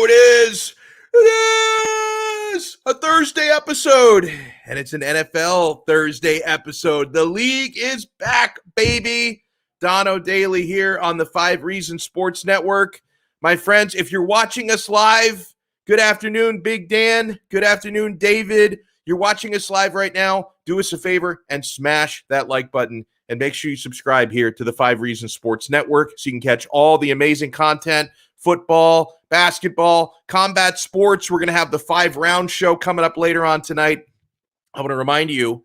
know it is. It is a Thursday episode, and it's an NFL Thursday episode. The league is back, baby. Donno Daily here on the 5 Reasons Sports Network. My friends, if you're watching us live, good afternoon, Big Dan. Good afternoon, David. You're watching us live right now. Do us a favor and smash that like button. And make sure you subscribe here to the 5 Reasons Sports Network so you can catch all the amazing content, football, basketball, combat sports. We're going to have the 5-round show coming up later on tonight. I want to remind you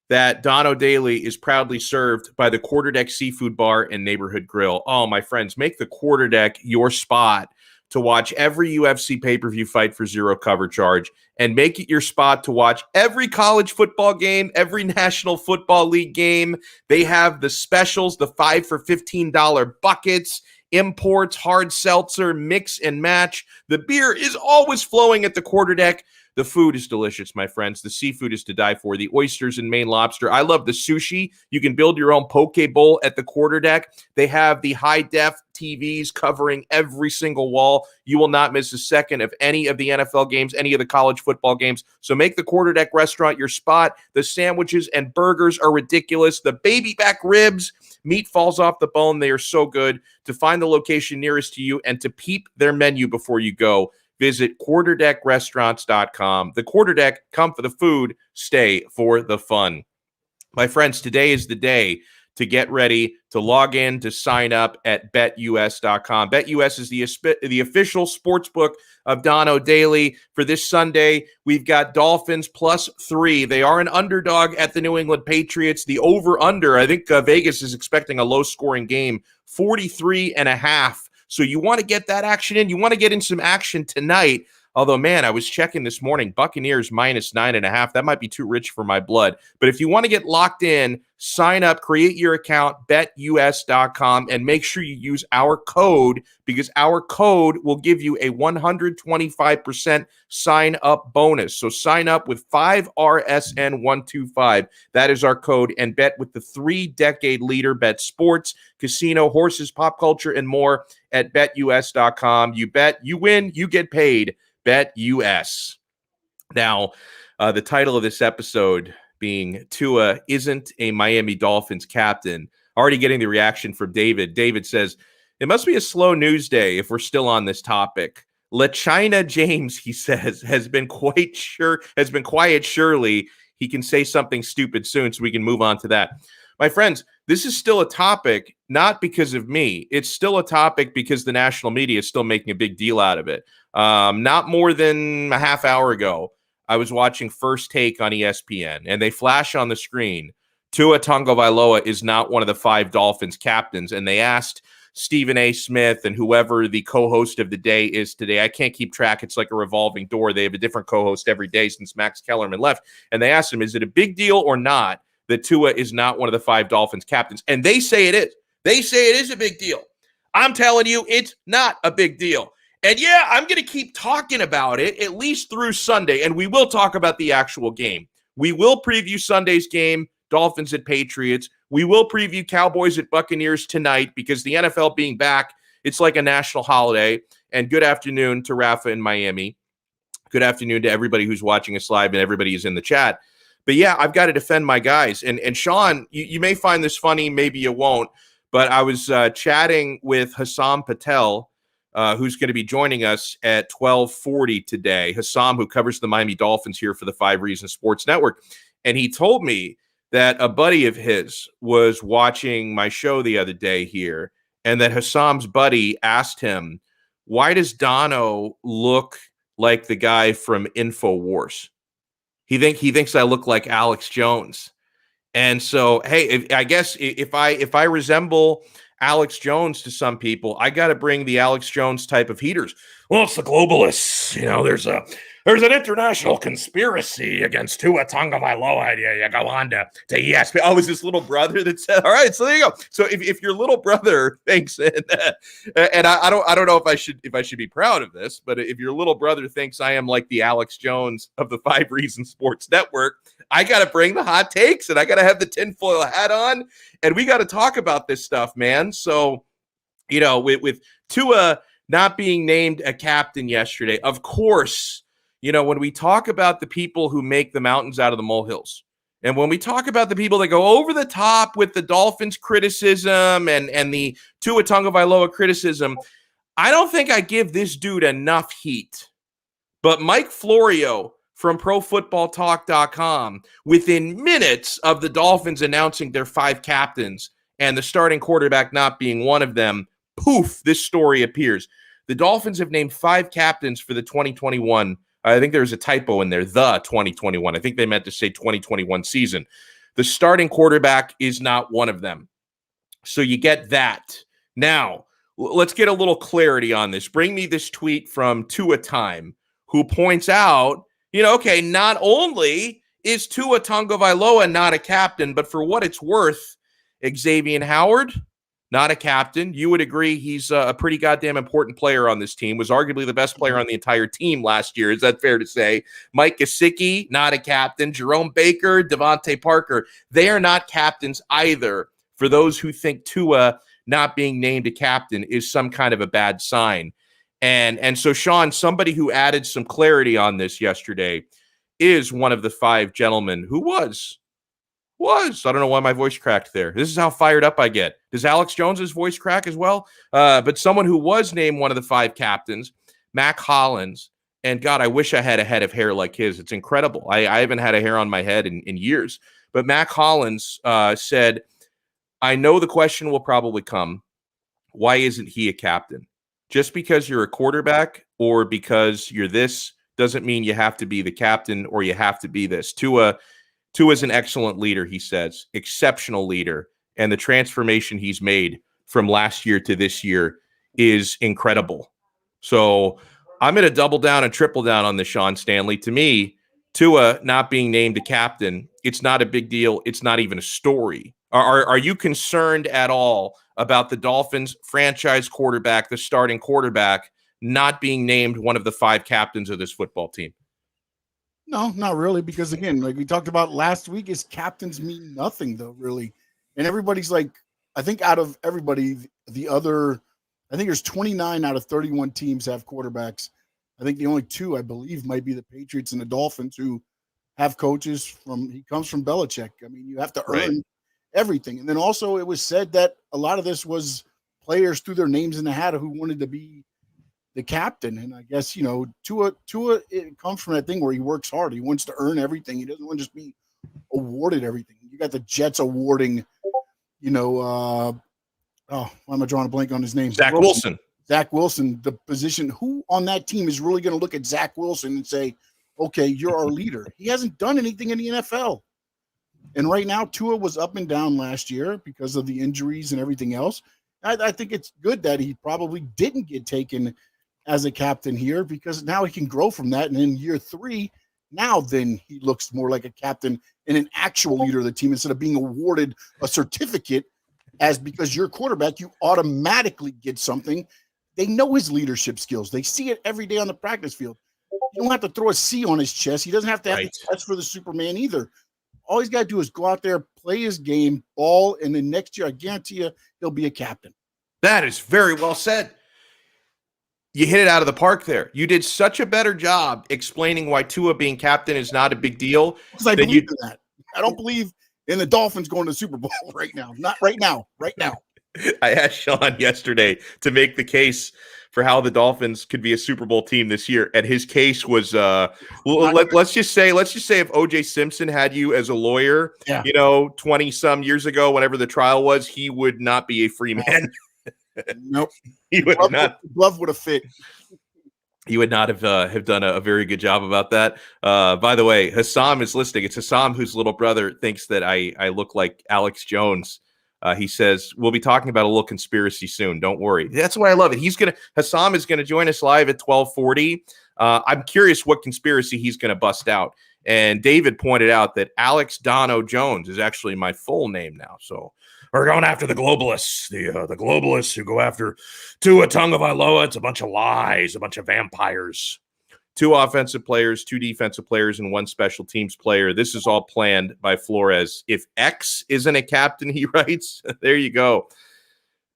that Donno Daily is proudly served by the Quarterdeck Seafood Bar and Neighborhood Grill. Oh, my friends, make the Quarterdeck your spot to watch every UFC pay-per-view fight for zero cover charge, and make it your spot to watch every college football game, every National Football League game. They have the specials, the 5 for $15 buckets, imports, hard seltzer, mix and match. The beer is always flowing at the Quarterdeck. The food is delicious, my friends. The seafood is to die for. The oysters and Maine lobster. I love the sushi. You can build your own poke bowl at the Quarterdeck. They have the high-def TVs covering every single wall. You will not miss a second of any of the NFL games, any of the college football games. So make the Quarterdeck restaurant your spot. The sandwiches and burgers are ridiculous. The baby back ribs, meat falls off the bone. They are so good. To find the location nearest to you and to peep their menu before you go, visit quarterdeckrestaurants.com. The Quarterdeck, come for the food, stay for the fun. My friends, today is the day to get ready to log in, to sign up at betus.com. BetUS is the official sports book of Donno Daily. For this Sunday, we've got Dolphins +3. They are an underdog at the New England Patriots. The over-under, I think Vegas is expecting a low-scoring game, 43.5. So you want to get that action in. You want to get in some action tonight. Although, man, I was checking this morning, Buccaneers -9.5. That might be too rich for my blood. But if you want to get locked in, sign up, create your account, betus.com, and make sure you use our code, because our code will give you a 125% sign-up bonus. So sign up with 5RSN125. That is our code, and bet with the 3-decade leader, bet sports, casino, horses, pop culture, and more at betus.com. You bet, you win, you get paid. BetUS. Now, the title of this episode being Tua isn't a Miami Dolphins captain. Already getting the reaction from David. David says, it must be a slow news day if we're still on this topic. LaChina James, he says, has been quiet surely. He can say something stupid soon so we can move on to that. My friends, this is still a topic, not because of me. It's still a topic because the national media is still making a big deal out of it. Not more than a half hour ago, I was watching First Take on ESPN, and they flash on the screen, Tua Tagovailoa is not one of the 5 Dolphins captains, and they asked Stephen A. Smith and whoever the co-host of the day is today. I can't keep track. It's like a revolving door. They have a different co-host every day since Max Kellerman left, and they asked him, is it a big deal or not that Tua is not one of the 5 Dolphins captains? And they say it is. They say it is a big deal. I'm telling you, it's not a big deal. And yeah, I'm going to keep talking about it at least through Sunday, and we will talk about the actual game. We will preview Sunday's game, Dolphins at Patriots. We will preview Cowboys at Buccaneers tonight, because the NFL being back, it's like a national holiday. And good afternoon to Rafa in Miami. Good afternoon to everybody who's watching us live and everybody who's in the chat. But yeah, I've got to defend my guys. And Sean, you may find this funny, maybe you won't, but I was chatting with Hassam Patel, who's going to be joining us at 12:40 today. Hussam, who covers the Miami Dolphins here for the 5 Reasons Sports Network. And he told me that a buddy of his was watching my show the other day here, and that Hassam's buddy asked him, why does Donno look like the guy from InfoWars? He thinks I look like Alex Jones. And so, hey, I guess if I resemble Alex Jones to some people, I got to bring the Alex Jones type of heaters. Well, it's the globalists. You know, there's an international conspiracy against Tua Tagovailoa. You go on to ESPN. Oh, it was this little brother that said, all right, so there you go. So if your little brother thinks, and I don't know if I should be proud of this, but if your little brother thinks I am like the Alex Jones of the 5 Reasons Sports Network, I got to bring the hot takes, and I got to have the tinfoil hat on, and we got to talk about this stuff, man. So, you know, with Tua not being named a captain yesterday. Of course, when we talk about the people who make the mountains out of the molehills, and when we talk about the people that go over the top with the Dolphins criticism and the Tua Tagovailoa criticism, I don't think I give this dude enough heat. But Mike Florio from ProFootballTalk.com, within minutes of the Dolphins announcing their 5 captains and the starting quarterback not being one of them, poof, this story appears. The Dolphins have named 5 captains for the 2021. I think there's a typo in there, the 2021. I think they meant to say 2021 season. The starting quarterback is not one of them. So you get that. Now, let's get a little clarity on this. Bring me this tweet from Tua Time, who points out, okay, not only is Tua Tagovailoa not a captain, but for what it's worth, Xavier Howard, not a captain. You would agree he's a pretty goddamn important player on this team, was arguably the best player on the entire team last year. Is that fair to say? Mike Gesicki, not a captain. Jerome Baker, Devontae Parker, they are not captains either. For those who think Tua not being named a captain is some kind of a bad sign. And so, Sean, somebody who added some clarity on this yesterday is one of the 5 gentlemen who was. I don't know why my voice cracked there. This is how fired up I get. Does Alex Jones's voice crack as well? But someone who was named one of the 5 captains, Mac Hollins, and God, I wish I had a head of hair like his. It's incredible. I haven't had a hair on my head in years. But Mac Hollins said, I know the question will probably come, why isn't he a captain? Just because you're a quarterback or because you're this doesn't mean you have to be the captain or you have to be this. Tua is an excellent leader, he says, exceptional leader. And the transformation he's made from last year to this year is incredible. So I'm going to double down and triple down on this, Sean Stanley. To me, Tua not being named a captain, it's not a big deal. It's not even a story. Are you concerned at all about the Dolphins franchise quarterback, the starting quarterback, not being named one of the 5 captains of this football team? No, not really, because again, like we talked about last week, is captains mean nothing though, really. And everybody's like, I think out of everybody, I think there's 29 out of 31 teams have quarterbacks. I think the only 2, I believe, might be the Patriots and the Dolphins, who have coaches he comes from Belichick. I mean, you have to earn everything. And then also it was said that a lot of this was players threw their names in the hat of who wanted to be the captain. And I guess, Tua, it comes from that thing where he works hard. He wants to earn everything. He doesn't want to just be awarded everything. You got the Jets awarding, why am I drawing a blank on his name? Zach Wilson, the position. Who on that team is really going to look at Zach Wilson and say, okay, you're our leader? He hasn't done anything in the NFL. And right now, Tua was up and down last year because of the injuries and everything else. I think it's good that he probably didn't get taken as a captain here, because now he can grow from that. And in year 3, now then he looks more like a captain and an actual leader of the team, instead of being awarded a certificate because you're a quarterback, you automatically get something. They know his leadership skills. They see it every day on the practice field. You don't have to throw a C on his chest. He doesn't have to have the test for the Superman either. All he's got to do is go out there, play his game, ball, and then next year, I guarantee you, he'll be a captain. That is very well said. You hit it out of the park there. You did such a better job explaining why Tua being captain is not a big deal. Because I believe in that. I don't believe in the Dolphins going to the Super Bowl right now. Not right now. Right now. I asked Sean yesterday to make the case for how the Dolphins could be a Super Bowl team this year, and his case was let's just say if O.J. Simpson had you as a lawyer, 20 some years ago, whenever the trial was, he would not be a free man. Nope. He would not. Glove would have fit. He would not have done a very good job about that. By the way, Hussam is listening. It's Hussam whose little brother thinks that I look like Alex Jones. He says, we'll be talking about a little conspiracy soon. Don't worry. That's why I love it. Hussam is going to join us live at 12:40. I'm curious what conspiracy he's going to bust out. And David pointed out that Alex Donno Jones is actually my full name now. So we're going after the globalists, the globalists who go after Tua Tagovailoa. It's a bunch of lies, a bunch of vampires. 2 offensive players, 2 defensive players, and 1 special teams player. This is all planned by Flores. If X isn't a captain, he writes, there you go.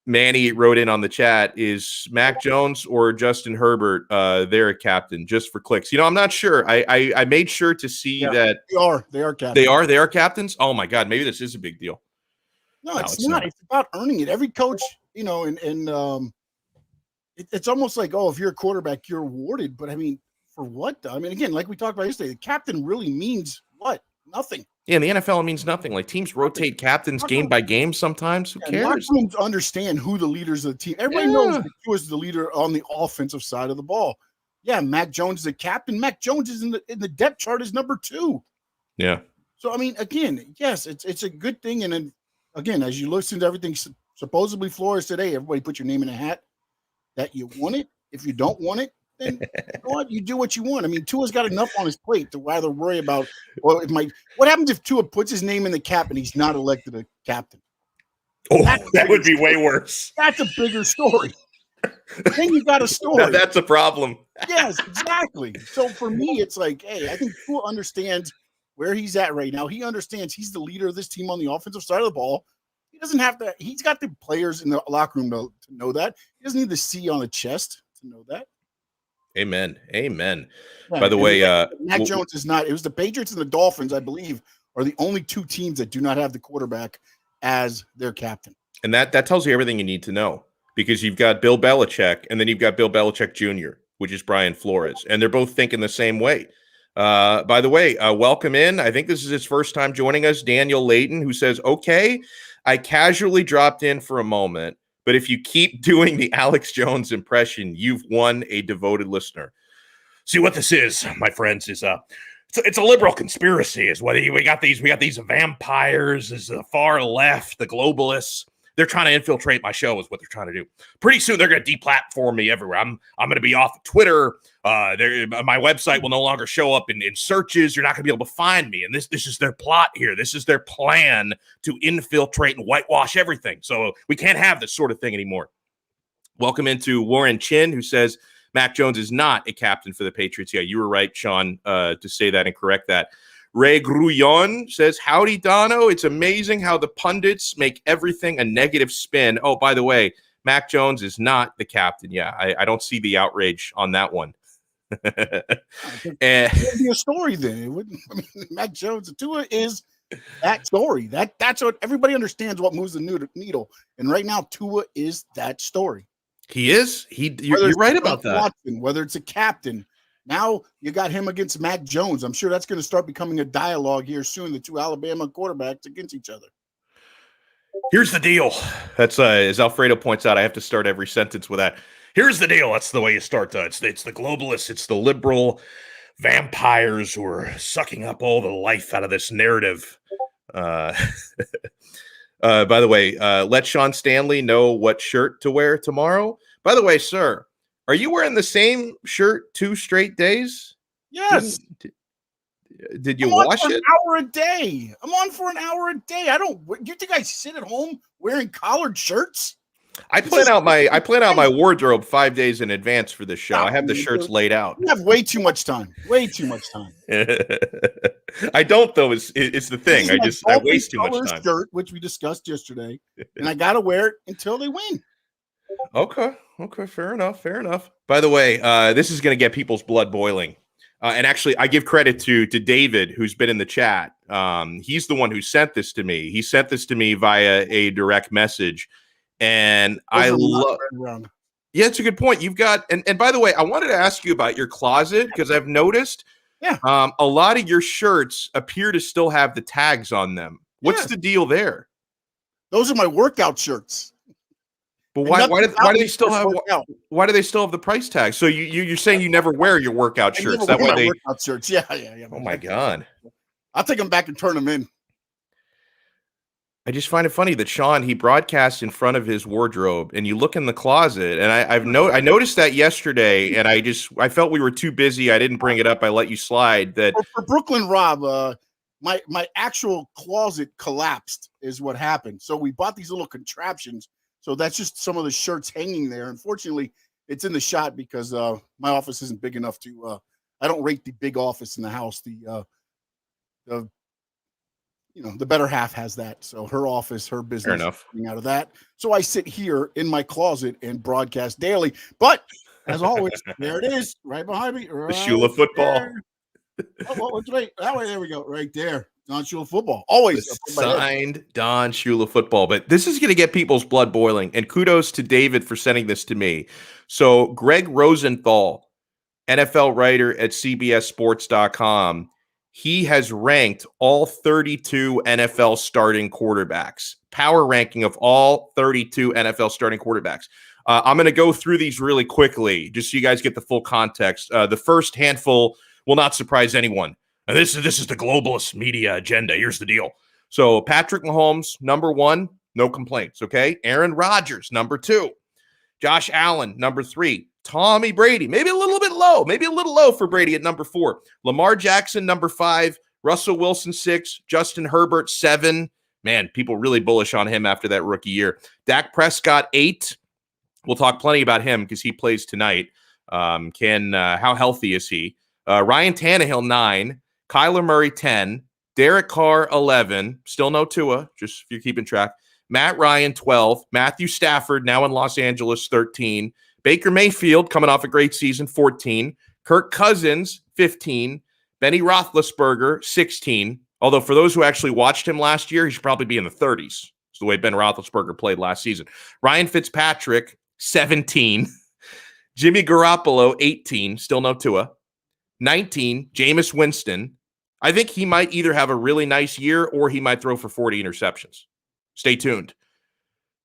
Manny wrote in on the chat, is Mac Jones or Justin Herbert they're a captain just for clicks? I'm not sure. I made sure to see that they are captains. They are captains. Oh my God, maybe this is a big deal. No, it's not. It's about earning it. Every coach, it's almost like, if you're a quarterback, you're awarded. But I mean, for what? I mean, again, like we talked about yesterday, the captain really means what? Nothing. Yeah, in the NFL, it means nothing. Like, teams rotate captains game by game sometimes. Who cares? Locker rooms understand who the leaders of the team. Everybody knows that Tua is the leader on the offensive side of the ball. Yeah, Mac Jones is the captain. Mac Jones is in the depth chart is number 2. Yeah. So, I mean, again, yes, it's a good thing. And then, again, as you listen to everything supposedly Flores today, everybody put your name in a hat that you want it. If you don't want it, then you do what you want. I mean, Tua's got enough on his plate to rather worry about. What happens if Tua puts his name in the cap and he's not elected a captain? Oh, that would be way worse. That's a bigger story. Then you got a story. That's a problem. Yes, exactly. So for me, it's like, hey, I think Tua understands where he's at right now. He understands he's the leader of this team on the offensive side of the ball. He doesn't have to. He's got the players in the locker room to know that. He doesn't need the C on the chest to know that. Amen. Yeah, by the way, Mac Jones is not. It was the Patriots and the Dolphins, I believe, are the only 2 teams that do not have the quarterback as their captain. And that tells you everything you need to know, because you've got Bill Belichick and then you've got Bill Belichick Jr., which is Brian Flores, and they're both thinking the same way. By the way, welcome in. I think this is his first time joining us, Daniel Layton, who says, okay, I casually dropped in for a moment, but if you keep doing the Alex Jones impression, you've won a devoted listener. See what this is, my friends, is it's a liberal conspiracy. Is what we got these vampires, is the far left, the globalists. They're trying to infiltrate my show, is what they're trying to do. Pretty soon they're going to deplatform me everywhere. I'm going to be off of Twitter. My website will no longer show up in searches. You're not going to be able to find me. And this is their plot here. This is their plan to infiltrate and whitewash everything. So we can't have this sort of thing anymore. Welcome into Warren Chin, who says Mac Jones is not a captain for the Patriots. Yeah, you were right, Sean, to say that and correct that. Ray Grullon says, howdy, Donno. It's amazing how the pundits make everything a negative spin. Oh, by the way, Mac Jones is not the captain. Yeah, I don't see the outrage on that one. It would be a story then. It wouldn't. I mean, Mac Jones, Tua is that story. That's what everybody understands. What moves the needle, and right now, Tua is that story. He is. You're right about that. Watson, whether it's a captain. Now you got him against Mac Jones. I'm sure that's going to start becoming a dialogue here soon. The 2 Alabama quarterbacks against each other. Here's the deal. That's as Alfredo points out. I have to start every sentence with that. Here's the deal. That's the way you start. It's the globalists. It's the liberal vampires who are sucking up all the life out of this narrative. By the way, let Sean Stanley know what shirt to wear tomorrow. By the way, sir, are you wearing the same shirt 2 straight days? Yes. Did you wash it? I'm on for an hour a day. You think I sit at home wearing collared shirts? I plan out my wardrobe 5 days in advance for this show. I have the shirts laid out. You have way too much time. Way too much time. I don't, though. It's the thing. I waste too much time. Shirt, which we discussed yesterday, and I gotta wear it until they win. Okay. Fair enough. By the way, this is going to get people's blood boiling. And actually, I give credit to David, who's been in the chat. He's the one who sent this to me. He sent this to me via a direct message. And I love. Yeah, it's a good point. You've got, and by the way, I wanted to ask you about your closet, because I've noticed a lot of your shirts appear to still have the tags on them. What's the deal there? Those are my workout shirts. But why do they still have the price tag? So you're saying you never wear your workout shirts? That way workout shirts. Yeah. Oh my God. I'll take them back and turn them in. I just find it funny that Sean, he broadcasts in front of his wardrobe, and you look in the closet, and I noticed that yesterday, and I felt we were too busy. I didn't bring it up. I let you slide. That for Brooklyn Rob, my actual closet collapsed is what happened. So we bought these little contraptions. So that's just some of the shirts hanging there. Unfortunately, it's in the shot because my office isn't big enough to. I don't rate the big office in the house. The the better half has that. So her office, her business enough. coming out of that. So I sit here in my closet and broadcast daily. But as always, there it is, right behind me. The Shula football. Wait. That way, there we go. Right there. Don Shula football. Always signed Don Shula football. But this is going to get people's blood boiling. And kudos to David for sending this to me. So Greg Rosenthal, NFL writer at CBSSports.com, he has ranked all 32 NFL starting quarterbacks. Power ranking of all 32 NFL starting quarterbacks. I'm going to go through these really quickly, just so you guys get the full context. The first handful will not surprise anyone. Now, this is the globalist media agenda. Here's the deal. So Patrick Mahomes, number 1, no complaints, okay? Aaron Rodgers, number 2. Josh Allen, number 3. Tommy Brady, maybe a little low for Brady at number 4. Lamar Jackson, number 5. Russell Wilson, 6. Justin Herbert, 7. Man, people really bullish on him after that rookie year. Dak Prescott, 8. We'll talk plenty about him because he plays tonight. How healthy is he? Ryan Tannehill, 9. Kyler Murray, 10. Derek Carr, 11. Still no Tua, just if you're keeping track. Matt Ryan, 12. Matthew Stafford, now in Los Angeles, 13. Baker Mayfield, coming off a great season, 14. Kirk Cousins, 15. Benny Roethlisberger, 16. Although for those who actually watched him last year, he should probably be in the 30s. It's the way Ben Roethlisberger played last season. Ryan Fitzpatrick, 17. Jimmy Garoppolo, 18. Still no Tua. 19, Jameis Winston. I think he might either have a really nice year or he might throw for 40 interceptions. Stay tuned.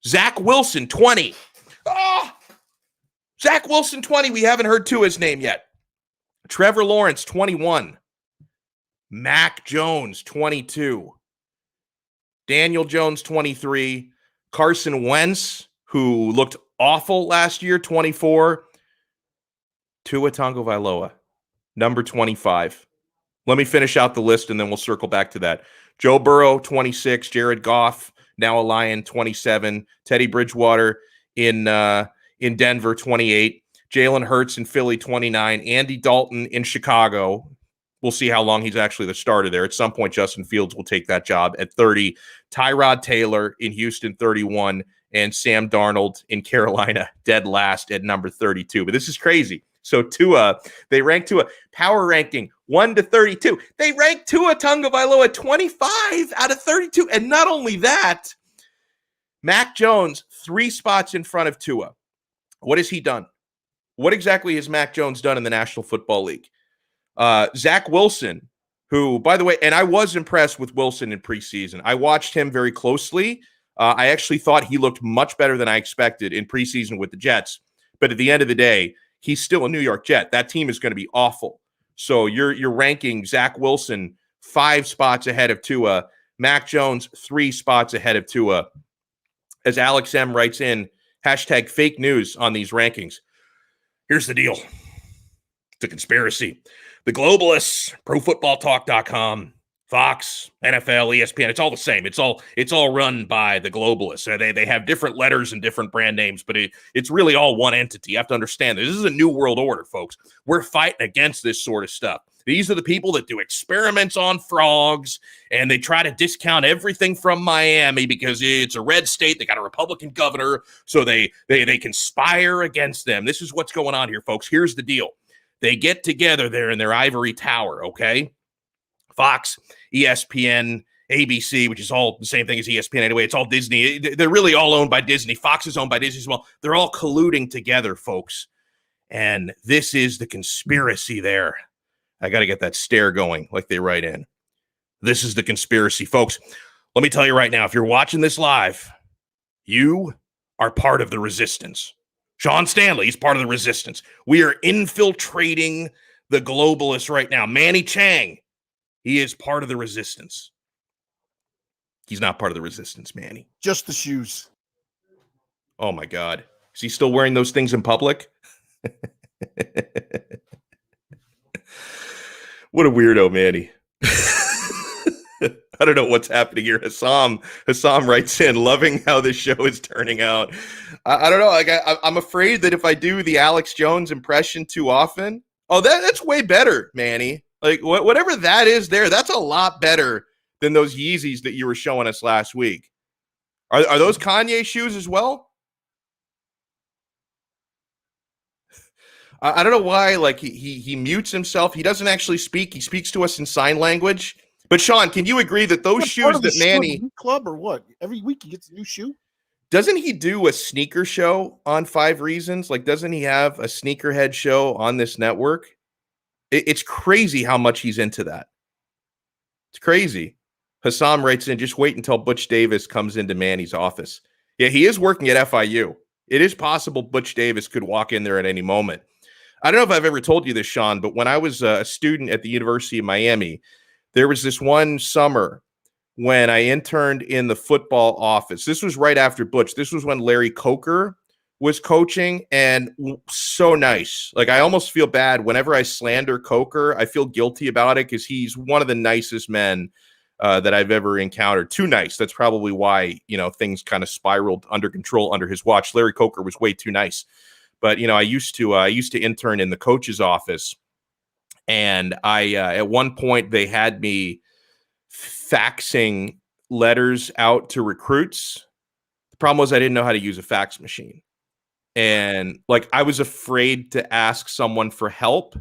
Zach Wilson, 20. Zach Wilson, 20. We haven't heard Tua's name yet. Trevor Lawrence, 21. Mac Jones, 22. Daniel Jones, 23. Carson Wentz, who looked awful last year, 24. Tua Tagovailoa, number 25. Let me finish out the list, and then we'll circle back to that. Joe Burrow, 26. Jared Goff, now a Lion, 27. Teddy Bridgewater in Denver, 28. Jalen Hurts in Philly, 29. Andy Dalton in Chicago. We'll see how long he's actually the starter there. At some point, Justin Fields will take that job at 30. Tyrod Taylor in Houston, 31. And Sam Darnold in Carolina, dead last at number 32. But this is crazy. So Tua, they rank Tua, power ranking 1 to 32. They rank Tua Tagovailoa 25 out of 32. And not only that, Mac Jones, 3 spots in front of Tua. What has he done? What exactly has Mac Jones done in the National Football League? Zach Wilson, who, by the way, and I was impressed with Wilson in preseason. I watched him very closely. I actually thought he looked much better than I expected in preseason with the Jets. But at the end of the day, he's still a New York Jet. That team is going to be awful. So you're ranking Zach Wilson 5 spots ahead of Tua. Mac Jones 3 spots ahead of Tua. As Alex M writes in, hashtag fake news on these rankings. Here's the deal. It's a conspiracy. The globalists, ProFootballTalk.com, Fox, NFL, ESPN, it's all the same. It's all run by the globalists. They have different letters and different brand names, but it's really all one entity. You have to understand this is a new world order, folks. We're fighting against this sort of stuff. These are the people that do experiments on frogs, and they try to discount everything from Miami because it's a red state. They got a Republican governor, so they conspire against them. This is what's going on here, folks. Here's the deal. They get together there in their ivory tower, okay? Fox, ESPN, ABC, which is all the same thing as ESPN anyway. It's all Disney. They're really all owned by Disney. Fox is owned by Disney as well. They're all colluding together, folks. And this is the conspiracy there. I got to get that stare going like they write in. This is the conspiracy, folks. Let me tell you right now, if you're watching this live, you are part of the resistance. Sean Stanley is part of the resistance. We are infiltrating the globalists right now. Manny Chang, he is part of the resistance. He's not part of the resistance, Manny. Just the shoes. Oh, my God. Is he still wearing those things in public? What a weirdo, Manny. I don't know what's happening here. Hassam writes in, loving how this show is turning out. I don't know. Like I'm afraid that if I do the Alex Jones impression too often, that's way better, Manny. Like whatever that is there, that's a lot better than those Yeezys that you were showing us last week. Are those Kanye shoes as well? I don't know why. Like he mutes himself. He doesn't actually speak. He speaks to us in sign language. But Sean, can you agree that those shoes that Manny club or what? Every week he gets a new shoe. Doesn't he do a sneaker show on 5 Reasons? Like, doesn't he have a sneakerhead show on this network? It's crazy how much he's into that. It's crazy. Hussam writes in, just wait until Butch Davis comes into Manny's office. Yeah, he is working at FIU. It is possible Butch Davis could walk in there at any moment. I don't know if I've ever told you this, Sean, but when I was a student at the University of Miami, there was this one summer when I interned in the football office. This was right after Butch. This was when Larry Coker was coaching, and so nice. Like, I almost feel bad whenever I slander Coker. I feel guilty about it because he's one of the nicest men that I've ever encountered. Too nice. That's probably why, things kind of spiraled under control under his watch. Larry Coker was way too nice. But, I used to intern in the coach's office, and I at one point they had me faxing letters out to recruits. The problem was I didn't know how to use a fax machine. And I was afraid to ask someone for help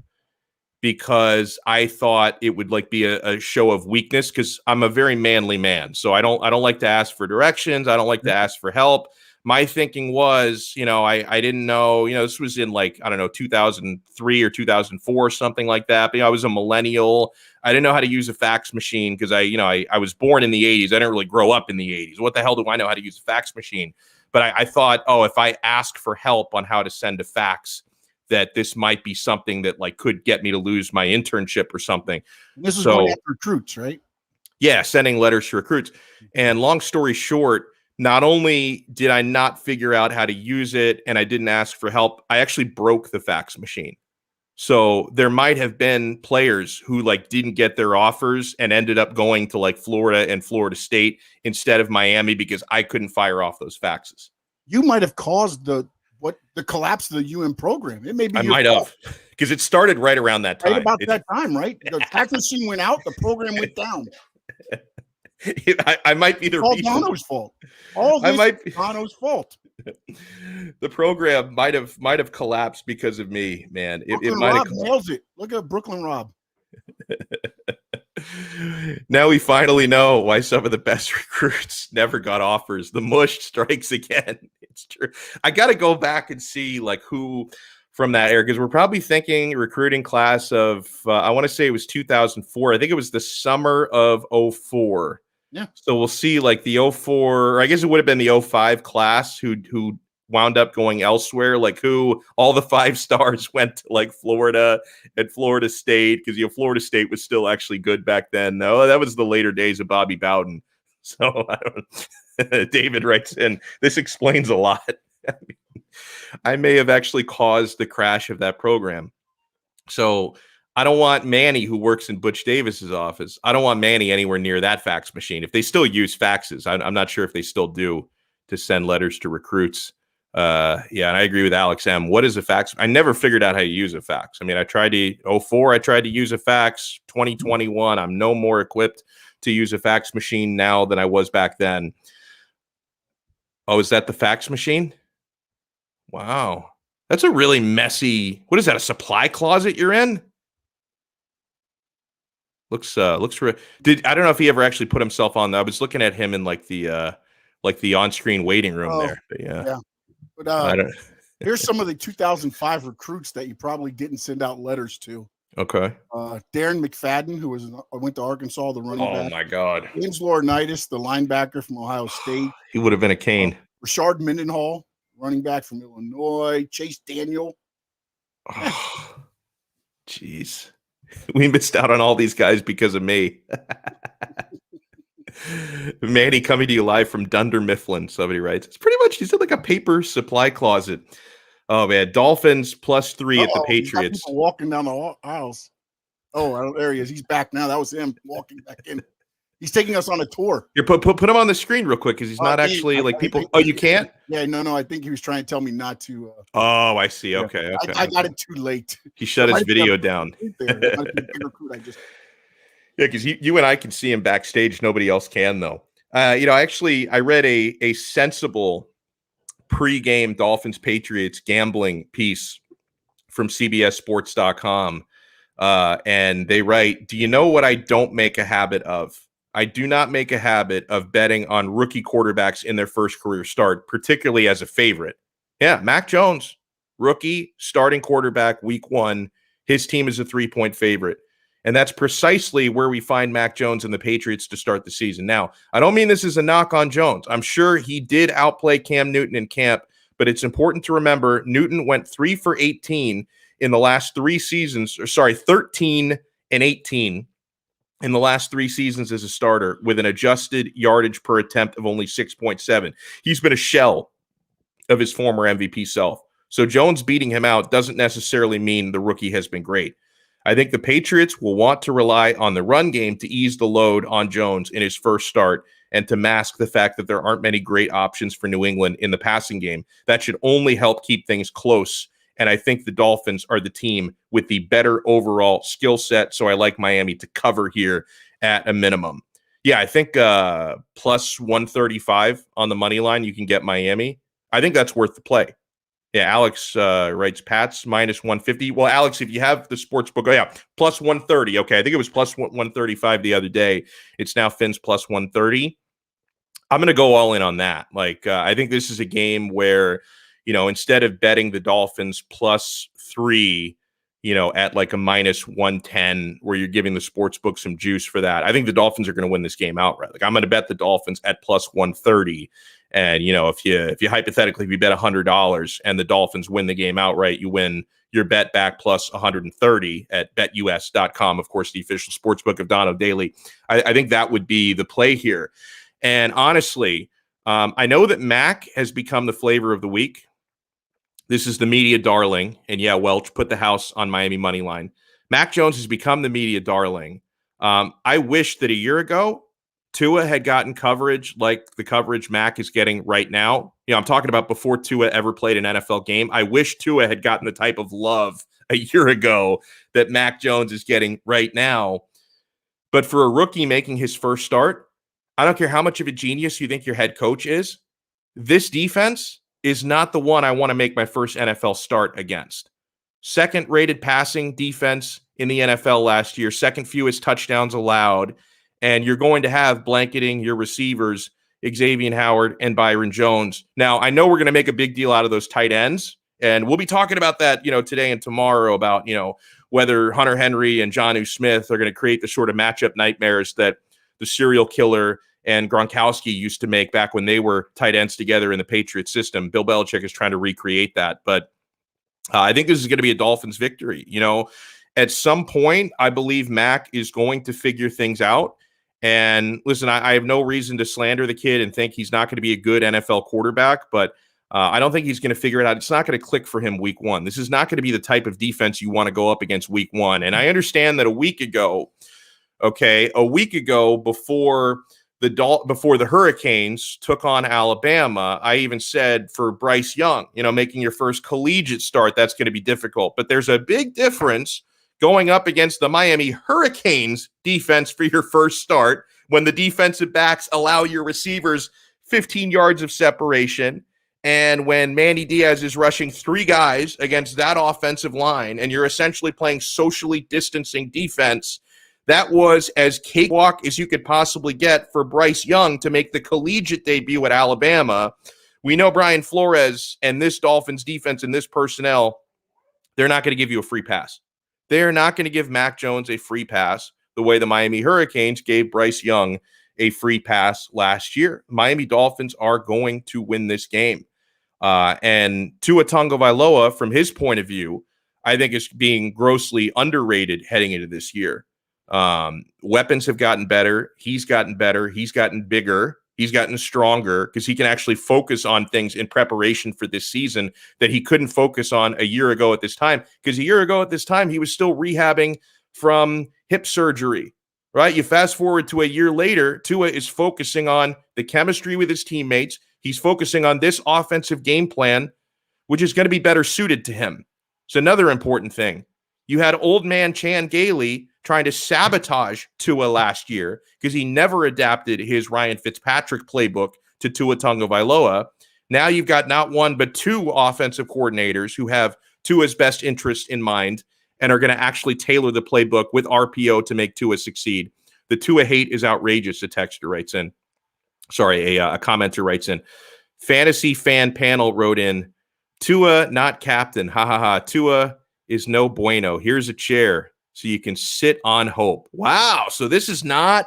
because I thought it would be a show of weakness, because I'm a very manly man. So I don't like to ask for directions. I don't like to ask for help. My thinking was, I didn't know, this was in 2003 or 2004 or something like that. But I was a millennial. I didn't know how to use a fax machine because I was born in the 80s. I didn't really grow up in the 80s. What the hell do I know how to use a fax machine? But I thought, if I ask for help on how to send a fax, that this might be something that could get me to lose my internship or something. This is going after recruits, right? Yeah, sending letters to recruits. And long story short, not only did I not figure out how to use it and I didn't ask for help, I actually broke the fax machine. So there might have been players who didn't get their offers and ended up going to Florida and Florida State instead of Miami because I couldn't fire off those faxes. You might have caused the collapse of the program. It may be I might have, because it started right around that time. Right about that time, right? The fax machine went out, the program went down. I might be the all reason. Donno's fault. All this is Donno's fault. The program might have collapsed because of me, man. It might have nails it. Look at Brooklyn Rob. Now we finally know why some of the best recruits never got offers. The mush strikes again. It's true. I got to go back and see who from that era, because we're probably thinking recruiting class of I want to say it was 2004. I think it was the summer of 04. Yeah. So we'll see the 04, or I guess it would have been the 05 class who wound up going elsewhere, who all the 5 stars went to Florida and Florida State, because Florida State was still actually good back then. No, that was the later days of Bobby Bowden. So David writes in, this explains a lot. I may have actually caused the crash of that program. So I don't want Manny, who works in Butch Davis's office, I don't want Manny anywhere near that fax machine. If they still use faxes, I'm not sure if they still do, to send letters to recruits. Yeah, and I agree with Alex M. What is a fax? I never figured out how to use a fax. I mean, I tried to 04, I tried to use a fax. 2021, I'm no more equipped to use a fax machine now than I was back then. Oh, is that the fax machine? Wow. That's a really messy, what is that, a supply closet you're in? Looks I don't know if he ever actually put himself on. I was looking at him in the on-screen waiting room there. But yeah. But here's some of the 2005 recruits that you probably didn't send out letters to. Okay. Darren McFadden, who went to Arkansas, the running back. Oh my God. James Laurinaitis, the linebacker from Ohio State. He would have been a cane. Rashard Mendenhall, running back from Illinois. Chase Daniel. Oh, jeez. We missed out on all these guys because of me. Manny coming to you live from Dunder Mifflin, somebody writes. It's pretty much, he's in a paper supply closet. Oh, man. Dolphins +3 at the Patriots. People walking down the aisles. Oh, there he is. He's back now. That was him walking back in. He's taking us on a tour. Here, put him on the screen real quick, because he's not actually people. Oh, you can't? Yeah, no. I think he was trying to tell me not to. Oh, I see. Okay. I got it too late. He shut his video down. Yeah, because you and I can see him backstage. Nobody else can, though. I read a sensible pregame Dolphins Patriots gambling piece from CBSSports.com. And they write, do you know what I don't make a habit of? I do not make a habit of betting on rookie quarterbacks in their first career start, particularly as a favorite. Yeah, Mac Jones, rookie starting quarterback week 1. His team is a 3-point favorite. And that's precisely where we find Mac Jones and the Patriots to start the season. Now, I don't mean this is a knock on Jones. I'm sure he did outplay Cam Newton in camp, but it's important to remember Newton went 3 for 18 in the last 3 seasons, 13 and 18 in the last 3 seasons as a starter with an adjusted yardage per attempt of only 6.7. He's been a shell of his former MVP self. So Jones beating him out doesn't necessarily mean the rookie has been great. I think the Patriots will want to rely on the run game to ease the load on Jones in his first start and to mask the fact that there aren't many great options for New England in the passing game. That should only help keep things close. And I think the Dolphins are the team with the better overall skill set. So I like Miami to cover here at a minimum. Yeah, I think plus 135 on the money line, you can get Miami. I think that's worth the play. Yeah, Alex writes Pats minus 150. Well, Alex, if you have the sports book, plus 130. Okay, I think it was plus 135 the other day. It's now Finn's plus 130. I'm going to go all in on that. I think this is a game where, instead of betting the Dolphins plus 3, at like a minus 110, where you're giving the sports book some juice for that, I think the Dolphins are going to win this game outright. I'm going to bet the Dolphins at plus 130. And, if you hypothetically, if you bet $100 and the Dolphins win the game outright, you win your bet back plus 130 at betus.com. Of course, the official sports book of Donno Daily. I think that would be the play here. And honestly, I know that Mac has become the flavor of the week. This is the media darling. And yeah, Welch put the house on Miami money line. Mac Jones has become the media darling. I wish that a year ago, Tua had gotten coverage like the coverage Mac is getting right now. I'm talking about before Tua ever played an NFL game. I wish Tua had gotten the type of love a year ago that Mac Jones is getting right now. But for a rookie making his first start, I don't care how much of a genius you think your head coach is. This defense is not the one I want to make my first NFL start against. Second rated passing defense in the NFL last year, second fewest touchdowns allowed. And you're going to have blanketing your receivers, Xavier Howard and Byron Jones. Now, I know we're going to make a big deal out of those tight ends, and we'll be talking about that, today and tomorrow about, whether Hunter Henry and Jonnu Smith are going to create the sort of matchup nightmares that the serial killer and Gronkowski used to make back when they were tight ends together in the Patriots system. Bill Belichick is trying to recreate that, but I think this is going to be a Dolphins victory. At some point, I believe Mac is going to figure things out. And listen, I have no reason to slander the kid and think he's not going to be a good NFL quarterback, but I don't think he's going to figure it out. It's not going to click for him week 1. This is not going to be the type of defense you want to go up against week 1. And I understand that a week ago, before the Hurricanes took on Alabama, I even said for Bryce Young, making your first collegiate start, that's going to be difficult. But there's a big difference going up against the Miami Hurricanes defense for your first start when the defensive backs allow your receivers 15 yards of separation. And when Manny Diaz is rushing 3 guys against that offensive line and you're essentially playing socially distancing defense, that was as cakewalk as you could possibly get for Bryce Young to make the collegiate debut at Alabama. We know Brian Flores and this Dolphins defense and this personnel, they're not going to give you a free pass. They're not going to give Mac Jones a free pass the way the Miami Hurricanes gave Bryce Young a free pass last year. Miami Dolphins are going to win this game. And Tua Tagovailoa, from his point of view, I think is being grossly underrated heading into this year. Weapons have gotten better. He's gotten better. He's gotten bigger. He's gotten stronger because he can actually focus on things in preparation for this season that he couldn't focus on a year ago at this time. Because a year ago at this time, he was still rehabbing from hip surgery, right? You fast forward to a year later, Tua is focusing on the chemistry with his teammates. He's focusing on this offensive game plan, which is going to be better suited to him. It's another important thing. You had old man Chan Gailey trying to sabotage Tua last year because he never adapted his Ryan Fitzpatrick playbook to Tua Tagovailoa. Now you've got not one, but two offensive coordinators who have Tua's best interest in mind and are going to actually tailor the playbook with RPO to make Tua succeed. The Tua hate is outrageous, a texter writes in. Sorry, a commenter writes in. Fantasy fan panel wrote in, Tua, not captain. Ha ha ha. Tua is no bueno. Here's a chair so you can sit on hope. Wow. So this is not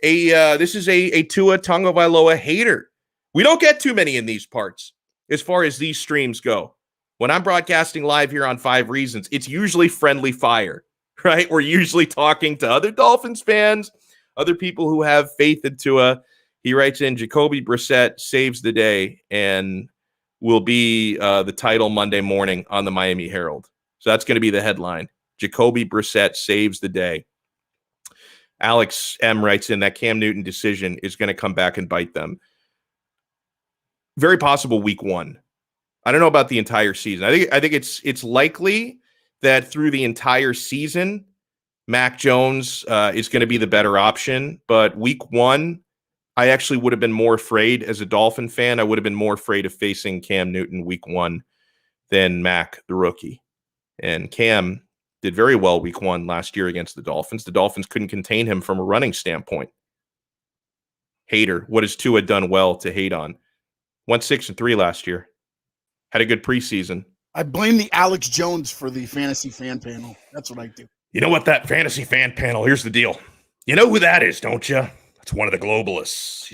this is a Tua Tagovailoa hater. We don't get too many in these parts as far as these streams go. When I'm broadcasting live here on 5 Reasons, it's usually friendly fire, right? We're usually talking to other Dolphins fans, other people who have faith in Tua. He writes in, Jacoby Brissett saves the day and will be the title Monday morning on the Miami Herald. So that's going to be the headline. Jacoby Brissett saves the day. Alex M. writes in that Cam Newton decision is going to come back and bite them. Very possible week 1. I don't know about the entire season. I think it's likely that through the entire season, Mac Jones is going to be the better option. But week 1, I actually would have been more afraid as a Dolphin fan. I would have been more afraid of facing Cam Newton week 1 than Mac, the rookie. And Cam did very well week 1 last year against the Dolphins. The Dolphins couldn't contain him from a running standpoint. Hater. What has Tua done well to hate on? Went 6-3 last year. Had a good preseason. I blame the Alex Jones for the fantasy fan panel. That's what I do. You know what, that fantasy fan panel, here's the deal. You know who that is, don't you? That's one of the globalists.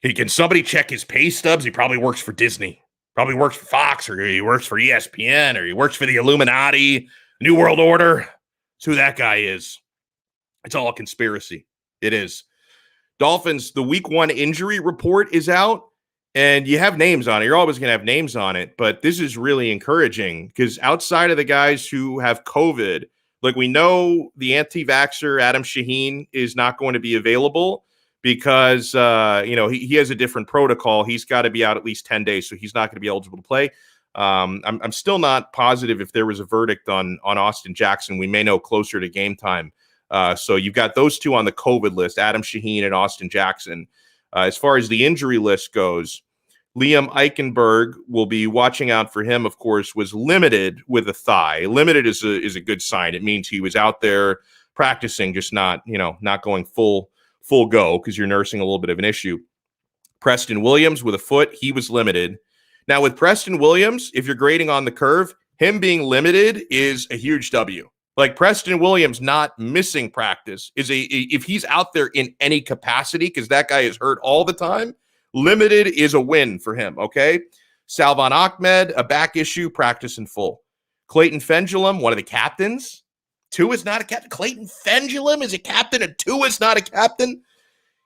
Can somebody check his pay stubs? He probably works for Disney. Probably works for Fox, or he works for ESPN, or he works for the Illuminati, New World Order. That's who that guy is. It's all a conspiracy. It is. Dolphins, the week 1 injury report is out. And you have names on it. You're always going to have names on it. But this is really encouraging because outside of the guys who have COVID, like we know the anti-vaxxer Adam Shaheen is not going to be available because, he has a different protocol. He's got to be out at least 10 days. So he's not going to be eligible to play. I'm still not positive if there was a verdict on Austin Jackson. We may know closer to game time. So you've got those two on the COVID list, Adam Shaheen and Austin Jackson. As far as the injury list goes, Liam Eichenberg will be watching out for him, of course, was limited with a thigh. Limited is a good sign. It means he was out there practicing, just not going full go because you're nursing a little bit of an issue. Preston Williams with a foot, he was limited. Now with Preston Williams, if you're grading on the curve, him being limited is a huge W. Like Preston Williams not missing practice if he's out there in any capacity, because that guy is hurt all the time, limited is a win for him, okay? Salvon Ahmed, a back issue, practice in full. Clayton Fendulum, one of the captains. Tua's not a captain. Clayton Fendulum is a captain and Tua's not a captain.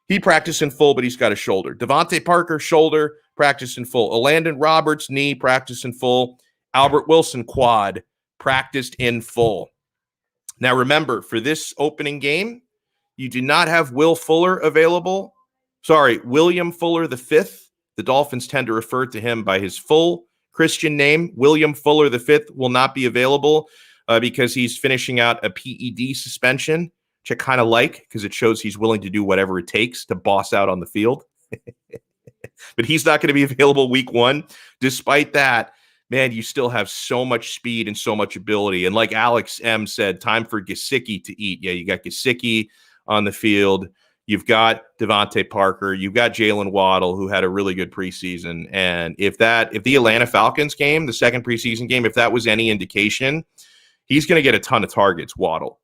He practiced in full, but he's got a shoulder. Devontae Parker, shoulder, practice in full. Elandon Roberts, knee, practice in full. Albert Wilson, quad, practiced in full. Now, remember, for this opening game, you do not have William Fuller V. The Dolphins tend to refer to him by his full Christian name. William Fuller V will not be available because he's finishing out a PED suspension, which I kind of like because it shows he's willing to do whatever it takes to boss out on the field. But he's not going to be available week 1. Despite that, man, you still have so much speed and so much ability. And like Alex M. said, time for Gesicki to eat. Yeah, you got Gesicki on the field. You've got Devontae Parker. You've got Jalen Waddle, who had a really good preseason. And if the Atlanta Falcons game, the second preseason game, if that was any indication, he's going to get a ton of targets, Waddle.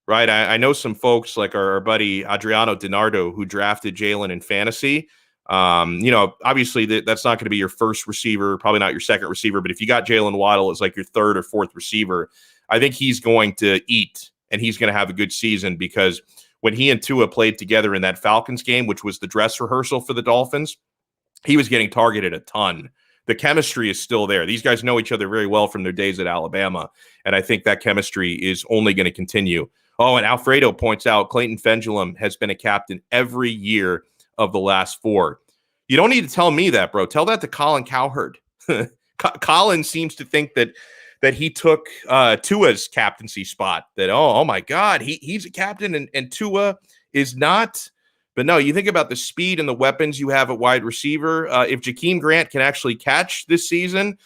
Right? I know some folks like our buddy Adriano DiNardo who drafted Jalen in fantasy. Obviously that's not going to be your first receiver, probably not your second receiver, but if you got Jalen Waddle as like your third or fourth receiver, I think he's going to eat and he's going to have a good season because when he and Tua played together in that Falcons game, which was the dress rehearsal for the Dolphins, he was getting targeted a ton. The chemistry is still there. These guys know each other very well from their days at Alabama, and I think that chemistry is only going to continue. Oh, and Alfredo points out Clayton Fendulum has been a captain every year of the last 4. You don't need to tell me that, bro. Tell that to Colin Cowherd. Colin seems to think that that he took Tua's captaincy spot. That, oh my God, he's a captain and Tua is not. But no, you think about the speed and the weapons you have at wide receiver. If Jakeem Grant can actually catch this season,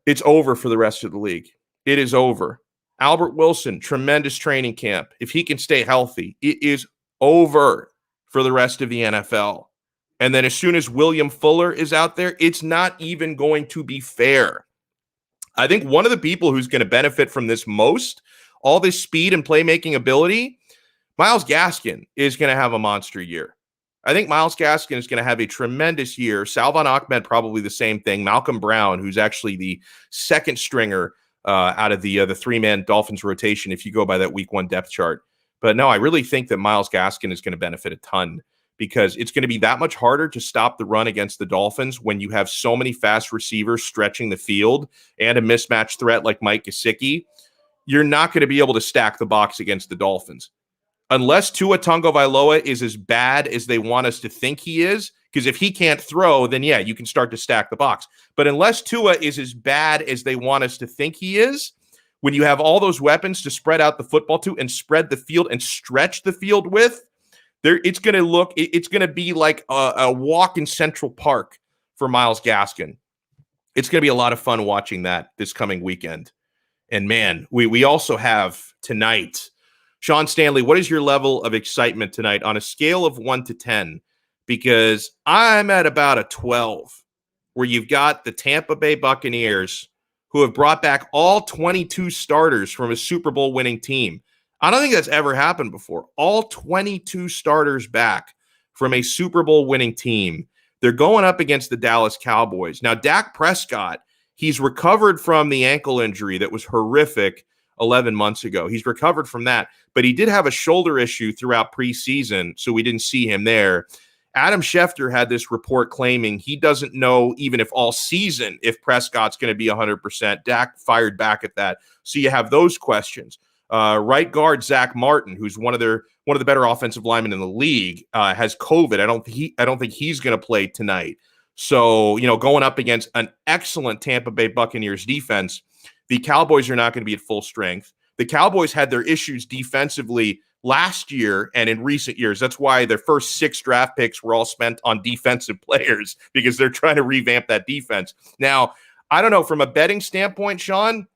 it's over for the rest of the league. It is over. Albert Wilson, tremendous training camp. If he can stay healthy, it is over for the rest of the NFL. And then as soon as William Fuller is out there, it's not even going to be fair. I think one of the people who's going to benefit from this most, all this speed and playmaking ability, Myles Gaskin is going to have a monster year. I think Myles Gaskin is going to have a tremendous year. Salvon Ahmed, probably the same thing. Malcolm Brown, who's actually the second stringer out of the three-man Dolphins rotation, if you go by that week 1 depth chart. But no, I really think that Myles Gaskin is going to benefit a ton because it's going to be that much harder to stop the run against the Dolphins when you have so many fast receivers stretching the field and a mismatch threat like Mike Gesicki. You're not going to be able to stack the box against the Dolphins. Unless Tua Tagovailoa is as bad as they want us to think he is, because if he can't throw, then yeah, you can start to stack the box. But unless Tua is as bad as they want us to think he is, when you have all those weapons to spread out the football to and spread the field and stretch the field with, it's going to be like a walk in Central Park for Myles Gaskin. It's going to be a lot of fun watching that this coming weekend. And man, we also have tonight, Sean Stanley, what is your level of excitement tonight on a scale of 1 to 10? Because I'm at about a 12, where you've got the Tampa Bay Buccaneers, who have brought back all 22 starters from a Super Bowl winning team. I don't think that's ever happened before. All 22 starters back from a Super Bowl winning team. They're going up against the Dallas Cowboys. Now, Dak Prescott, he's recovered from the ankle injury that was horrific 11 months ago. He's recovered from that, but he did have a shoulder issue throughout preseason, so we didn't see him there. Adam Schefter had this report claiming he doesn't know even if all season if Prescott's going to be 100%. Dak fired back at that. So you have those questions. Right guard Zach Martin, who's one of the better offensive linemen in the league, has COVID. I don't think he's going to play tonight. So, going up against an excellent Tampa Bay Buccaneers defense, the Cowboys are not going to be at full strength. The Cowboys had their issues defensively last year and in recent years. That's why their first 6 draft picks were all spent on defensive players, because they're trying to revamp that defense. Now, I don't know, from a betting standpoint, Sean,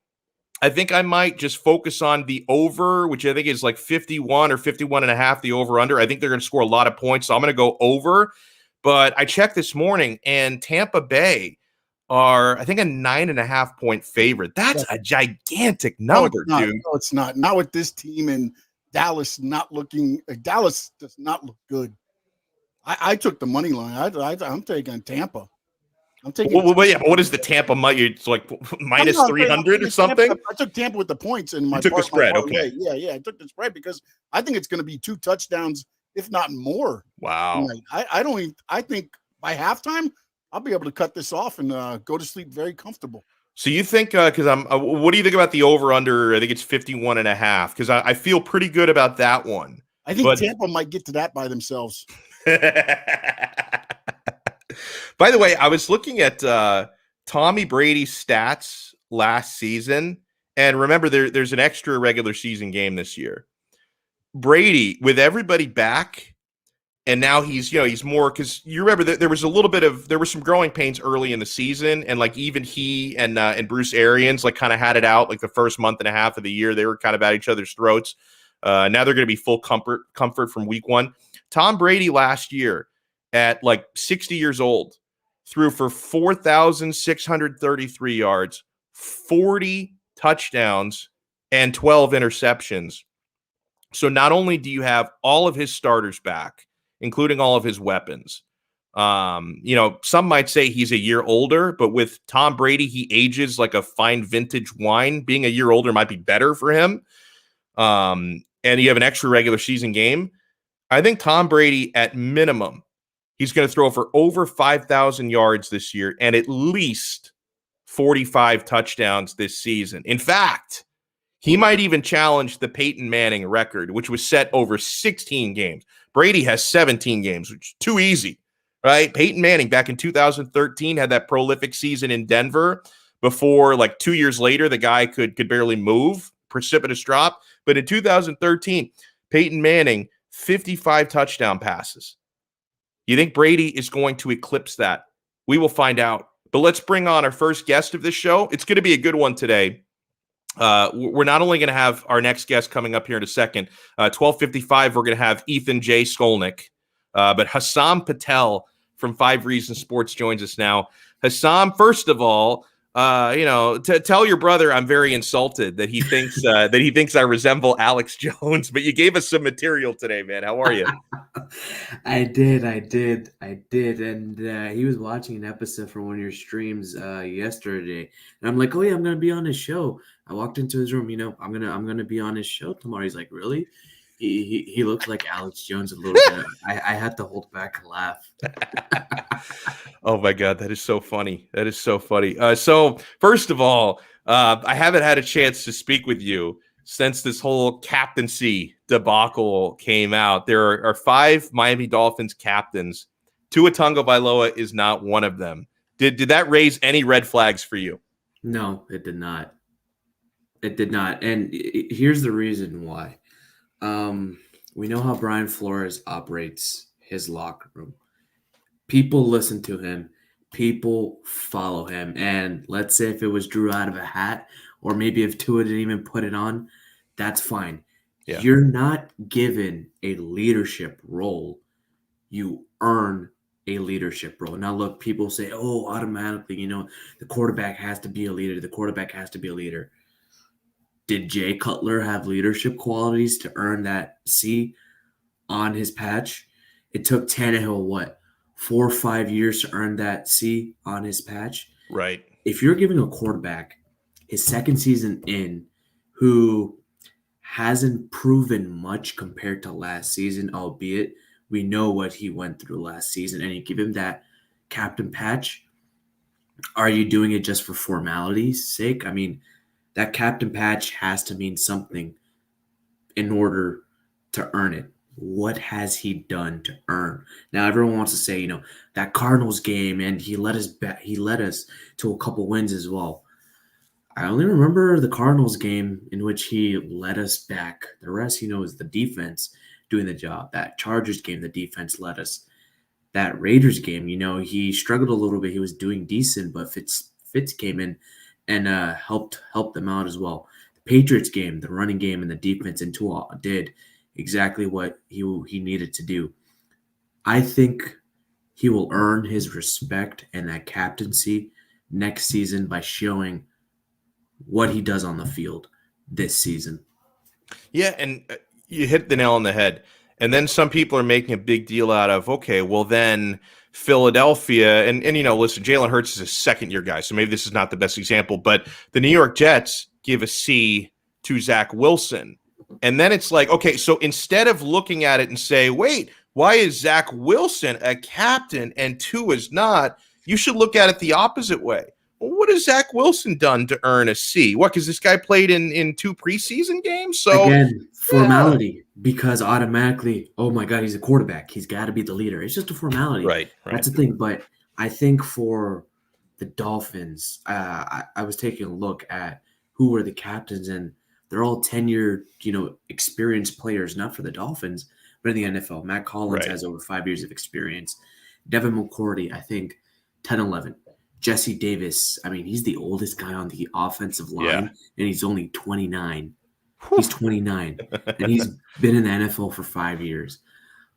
I think I might just focus on the over, which I think is like 51 or 51 and a half, the over-under. I think they're going to score a lot of points, so I'm going to go over. But I checked this morning, and Tampa Bay are, I think, a 9.5 point favorite. That's a gigantic number, dude. No, it's not. Not with this team and Dallas not looking. Dallas does not look good. I took the money line. I'm taking Tampa. I'm taking. Well, yeah, but what is the Tampa money? It's like minus 300 or something. Tampa, I took Tampa with the points in my. You took the spread, okay? Yeah. I took the spread because I think it's going to be 2 touchdowns, if not more. Wow. I think by halftime I'll be able to cut this off and go to sleep very comfortable. So you think, because what do you think about the over-under? I think it's 51 and a half, because I feel pretty good about that one. I think Tampa might get to that by themselves. By the way, I was looking at Tommy Brady's stats last season, and remember, there's an extra regular season game this year. Brady, with everybody back, and now he's more, because you remember that there was some growing pains early in the season, and like even he and Bruce Arians like kind of had it out like the first month and a half of the year. They were kind of at each other's throats. Now they're going to be full comfort from week 1. Tom Brady last year at like 60 years old threw for 4,633 yards, 40 touchdowns, and 12 interceptions. So not only do you have all of his starters back, including all of his weapons. Some might say he's a year older, but with Tom Brady, he ages like a fine vintage wine. Being a year older might be better for him. And you have an extra regular season game. I think Tom Brady, at minimum, he's going to throw for over 5,000 yards this year and at least 45 touchdowns this season. In fact, he might even challenge the Peyton Manning record, which was set over 16 games. Brady has 17 games, which is too easy, right? Peyton Manning back in 2013 had that prolific season in Denver, before, like 2 years later, the guy could barely move, precipitous drop. But in 2013, Peyton Manning, 55 touchdown passes. You think Brady is going to eclipse that? We will find out. But let's bring on our first guest of this show. It's going to be a good one today. We're not only going to have our next guest coming up here in a second. 12:55, we're going to have Ethan J. Skolnick. But Hassam Patel from 5 Reasons Sports joins us now. Hussam, first of all, tell your brother I'm very insulted that he thinks I resemble Alex Jones. But you gave us some material today, man. How are you? I did, and he was watching an episode from one of your streams yesterday, and I'm like, oh yeah, I'm gonna be on his show. I walked into his room, I'm gonna be on his show tomorrow. He's like, really? He looks like Alex Jones a little bit. I had to hold back a laugh. Oh my God, that is so funny. That is so funny. So first of all, I haven't had a chance to speak with you since this whole captaincy debacle came out. There are 5 Miami Dolphins captains. Tua Tagovailoa is not one of them. Did that raise any red flags for you? No, it did not. It did not. And here's the reason why. We know how Brian Flores operates his locker room. People listen to him. People follow him. And let's say if it was Drew out of a hat, or maybe if Tua didn't even put it on, that's fine. Yeah. You're not given a leadership role. You earn a leadership role. Now, look, people say, oh, automatically, the quarterback has to be a leader. The quarterback has to be a leader. Did Jay Cutler have leadership qualities to earn that C on his patch? It took Tannehill, 4 or 5 years to earn that C on his patch? Right. If you're giving a quarterback his second season in who hasn't proven much compared to last season, albeit we know what he went through last season, and you give him that captain patch, are you doing it just for formality's sake? I mean, that captain patch has to mean something in order to earn it. What has he done to earn? Now, everyone wants to say, that Cardinals game, and he led us to a couple wins as well. I only remember the Cardinals game in which he led us back. The rest, is the defense doing the job. That Chargers game, the defense led us. That Raiders game, he struggled a little bit. He was doing decent, but Fitz came in and helped them out as well. The Patriots game, the running game, and the defense and Tua did exactly what he needed to do. I think he will earn his respect and that captaincy next season by showing what he does on the field this season. Yeah, and you hit the nail on the head. And then some people are making a big deal out of, okay, well then Philadelphia, and listen, Jalen Hurts is a second-year guy, so maybe this is not the best example, but the New York Jets give a C to Zach Wilson. And then it's like, okay, so instead of looking at it and say, wait, why is Zach Wilson a captain and Tua's not? You should look at it the opposite way. Well, what has Zach Wilson done to earn a C? What, because this guy played in 2 preseason games? So again, formality, because automatically, oh my God, he's a quarterback. He's got to be the leader. It's just a formality. Right. That's the thing. But I think for the Dolphins, I was taking a look at who were the captains, and they're all tenured, experienced players, not for the Dolphins, but in the NFL. Matt Collins has over 5 years of experience. Devin McCourty, I think, 10-11. Jesse Davis, I mean, he's the oldest guy on the offensive line, and he's only 29. He's 29, and he's been in the NFL for 5 years.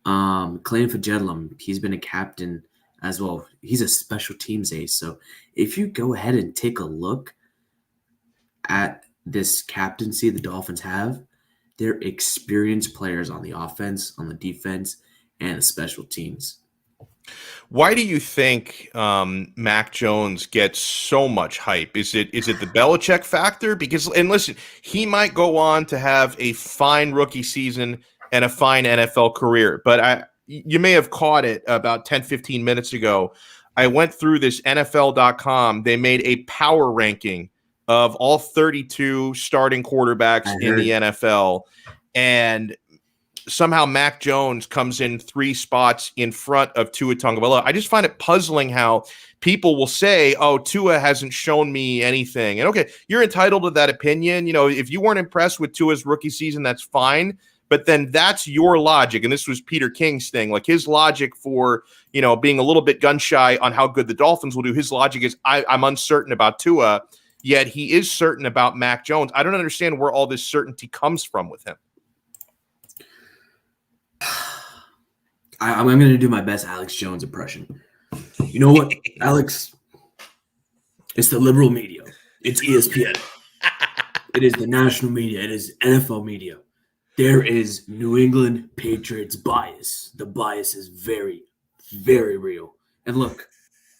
Clayton Fajedlum, he's been a captain as well. He's a special teams ace. So if you go ahead and take a look at this captaincy the Dolphins have, they're experienced players on the offense, on the defense, and the special teams. Why do you think Mac Jones gets so much hype? Is it the Belichick factor? Because, and listen, he might go on to have a fine rookie season and a fine NFL career, but you may have caught it about 10, 15 minutes ago. I went through this NFL.com. They made a power ranking of all 32 starting quarterbacks in the NFL, and somehow Mac Jones comes in 3 spots in front of Tua Tagovailoa. I just find it puzzling how people will say, oh, Tua hasn't shown me anything. And okay, you're entitled to that opinion. If you weren't impressed with Tua's rookie season, that's fine. But then that's your logic. And this was Peter King's thing. Like his logic for, being a little bit gun shy on how good the Dolphins will do. His logic is I'm uncertain about Tua, yet he is certain about Mac Jones. I don't understand where all this certainty comes from with him. I'm going to do my best Alex Jones impression. You know what, Alex? It's the liberal media. It's ESPN. It is the national media. It is NFL media. There is New England Patriots bias. The bias is very, very real. And look,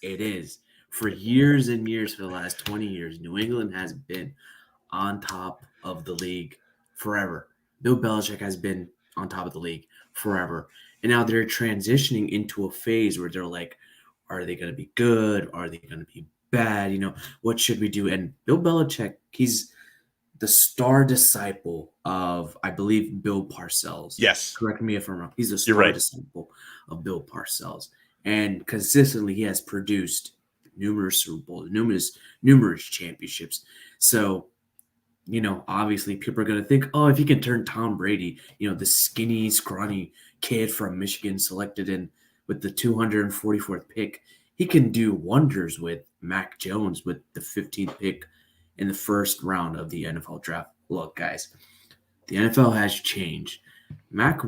it is. For years and years, for the last 20 years, New England has been on top of the league forever. Bill Belichick has been on top of the league forever. And now they're transitioning into a phase where they're like, are they going to be good? Are they going to be bad? What should we do? And Bill Belichick, he's the star disciple of, I believe, Bill Parcells. Yes. Correct me if I'm wrong. He's the star disciple of Bill Parcells. And consistently, he has produced numerous Super Bowls, numerous championships. So, obviously people are going to think, oh, if he can turn Tom Brady, the skinny, scrawny kid from Michigan selected in with the 244th pick, he can do wonders with Mac Jones with the 15th pick in the first round of the NFL draft. Look, guys, the NFL has changed. Mac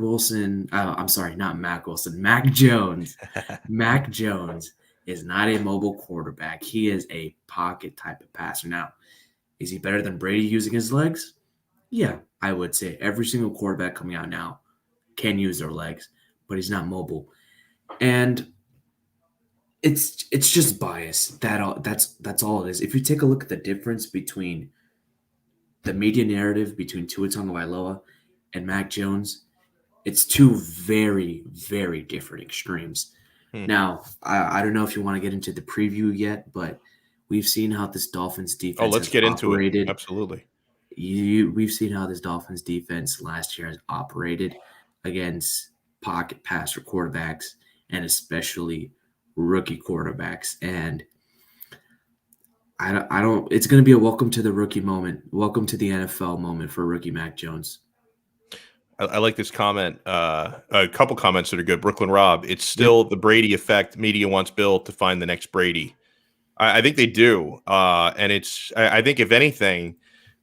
Jones. Mac Jones is not a mobile quarterback. He is a pocket type of passer. Now, is he better than Brady using his legs? Yeah, I would say every single quarterback coming out now can use their legs, but he's not mobile. And it's just bias. That's all it is. If you take a look at the difference between the media narrative between Tua Tagovailoa and Mac Jones, it's 2 very, very different extremes. Now, I don't know if you want to get into the preview yet, but we've seen how this Dolphins defense let's get into it. Absolutely. We've seen how this Dolphins defense last year has operated against pocket passer quarterbacks and especially rookie quarterbacks. And I don't. It's going to be a welcome to the rookie moment, welcome to the NFL moment for rookie Mac Jones. I like this comment. A couple comments that are good. Brooklyn Rob, it's still the Brady effect. Media wants Bill to find the next Brady. I think they do. And I think if anything,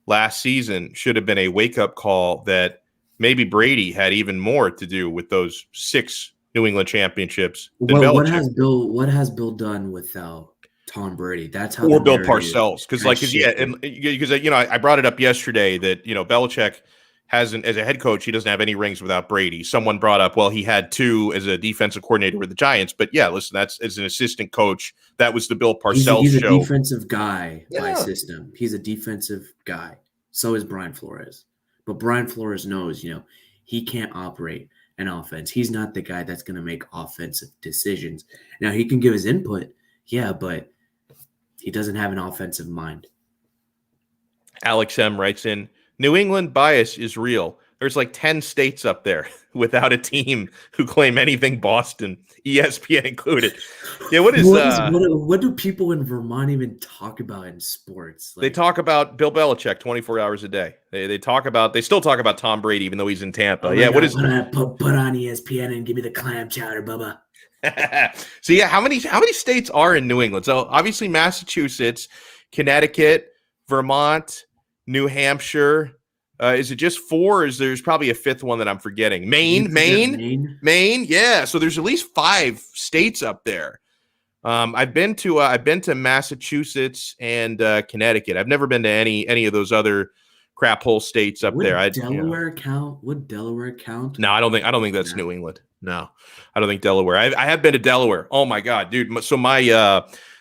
last season should have been a wake-up call that maybe Brady had even more to do with those 6 New England championships than Belichick. What has Bill done without Tom Brady? That's how. Or Bill Parcells. Because I brought it up yesterday that, Belichick hasn't, as a head coach, he doesn't have any rings without Brady. Someone brought up, well, he had 2 as a defensive coordinator with the Giants. But yeah, listen, that's as an assistant coach. That was the Bill Parcells show. He's a defensive guy by system. He's a defensive guy. So is Brian Flores. But Brian Flores knows, he can't operate an offense. He's not the guy that's going to make offensive decisions. Now, he can give his input, but he doesn't have an offensive mind. Alex M. writes in, New England bias is real. There's like 10 states up there without a team who claim anything Boston, ESPN included. Yeah, what do people in Vermont even talk about in sports? They talk about Bill Belichick 24 hours a day. They still talk about Tom Brady, even though he's in Tampa. What is put on ESPN and give me the clam chowder, Bubba. So yeah, how many states are in New England? So obviously Massachusetts, Connecticut, Vermont, New Hampshire. Is it just 4? Or there's probably a 5th one that I'm forgetting? Maine. Yeah. So there's at least 5 states up there. I've been to Massachusetts and Connecticut. I've never been to any of those other crap hole states up there. Would Delaware count? No, I don't think that's New England. No, I don't think Delaware. I have been to Delaware. Oh my God, dude. So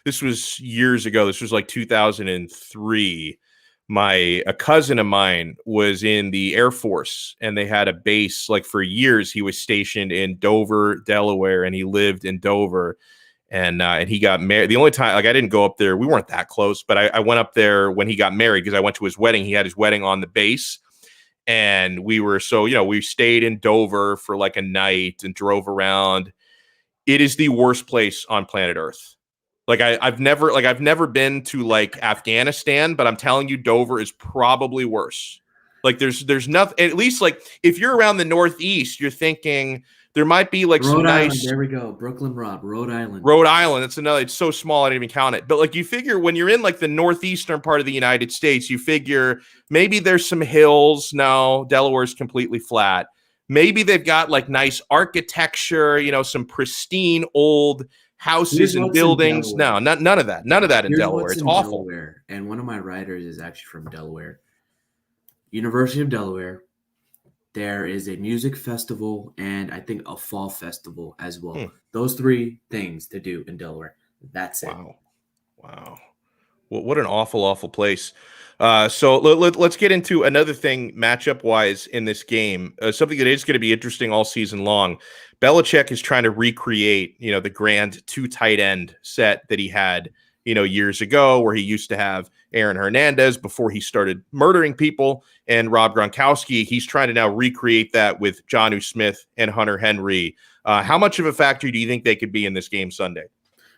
this was years ago. This was like 2003. A cousin of mine was in the Air Force, and they had a base. Like for years, he was stationed in Dover, Delaware, and he lived in Dover. And he got married. The only time, I didn't go up there. We weren't that close, but I went up there when he got married because I went to his wedding. He had his wedding on the base, And we stayed in Dover for like a night and drove around. It is the worst place on planet Earth. Like I've never been to like Afghanistan, but I'm telling you, Dover is probably worse. Like there's nothing. At least like if you're around the Northeast, you're thinking there might be like some Rhode Island, nice. there we go. Brooklyn Rob, Rhode Island. Rhode Island. That's another. It's so small I didn't even count it. But like you figure when you're in like the northeastern part of the United States, you figure maybe there's some hills. No, Delaware's completely flat. Maybe they've got like nice architecture, some pristine old houses and buildings. No, none of that. None of that in Delaware. It's awful. Delaware. And one of my writers is actually from Delaware. University of Delaware. There is a music festival and I think a fall festival as well. Those 3 things to do in Delaware. That's it. Wow. Well, what an awful, awful place. So let's get into another thing matchup-wise in this game, something that is going to be interesting all season long. Belichick is trying to recreate, the grand 2 tight end set that he had, years ago, where he used to have Aaron Hernandez before he started murdering people and Rob Gronkowski. He's trying to now recreate that with Jonnu Smith and Hunter Henry. How much of a factor do you think they could be in this game Sunday?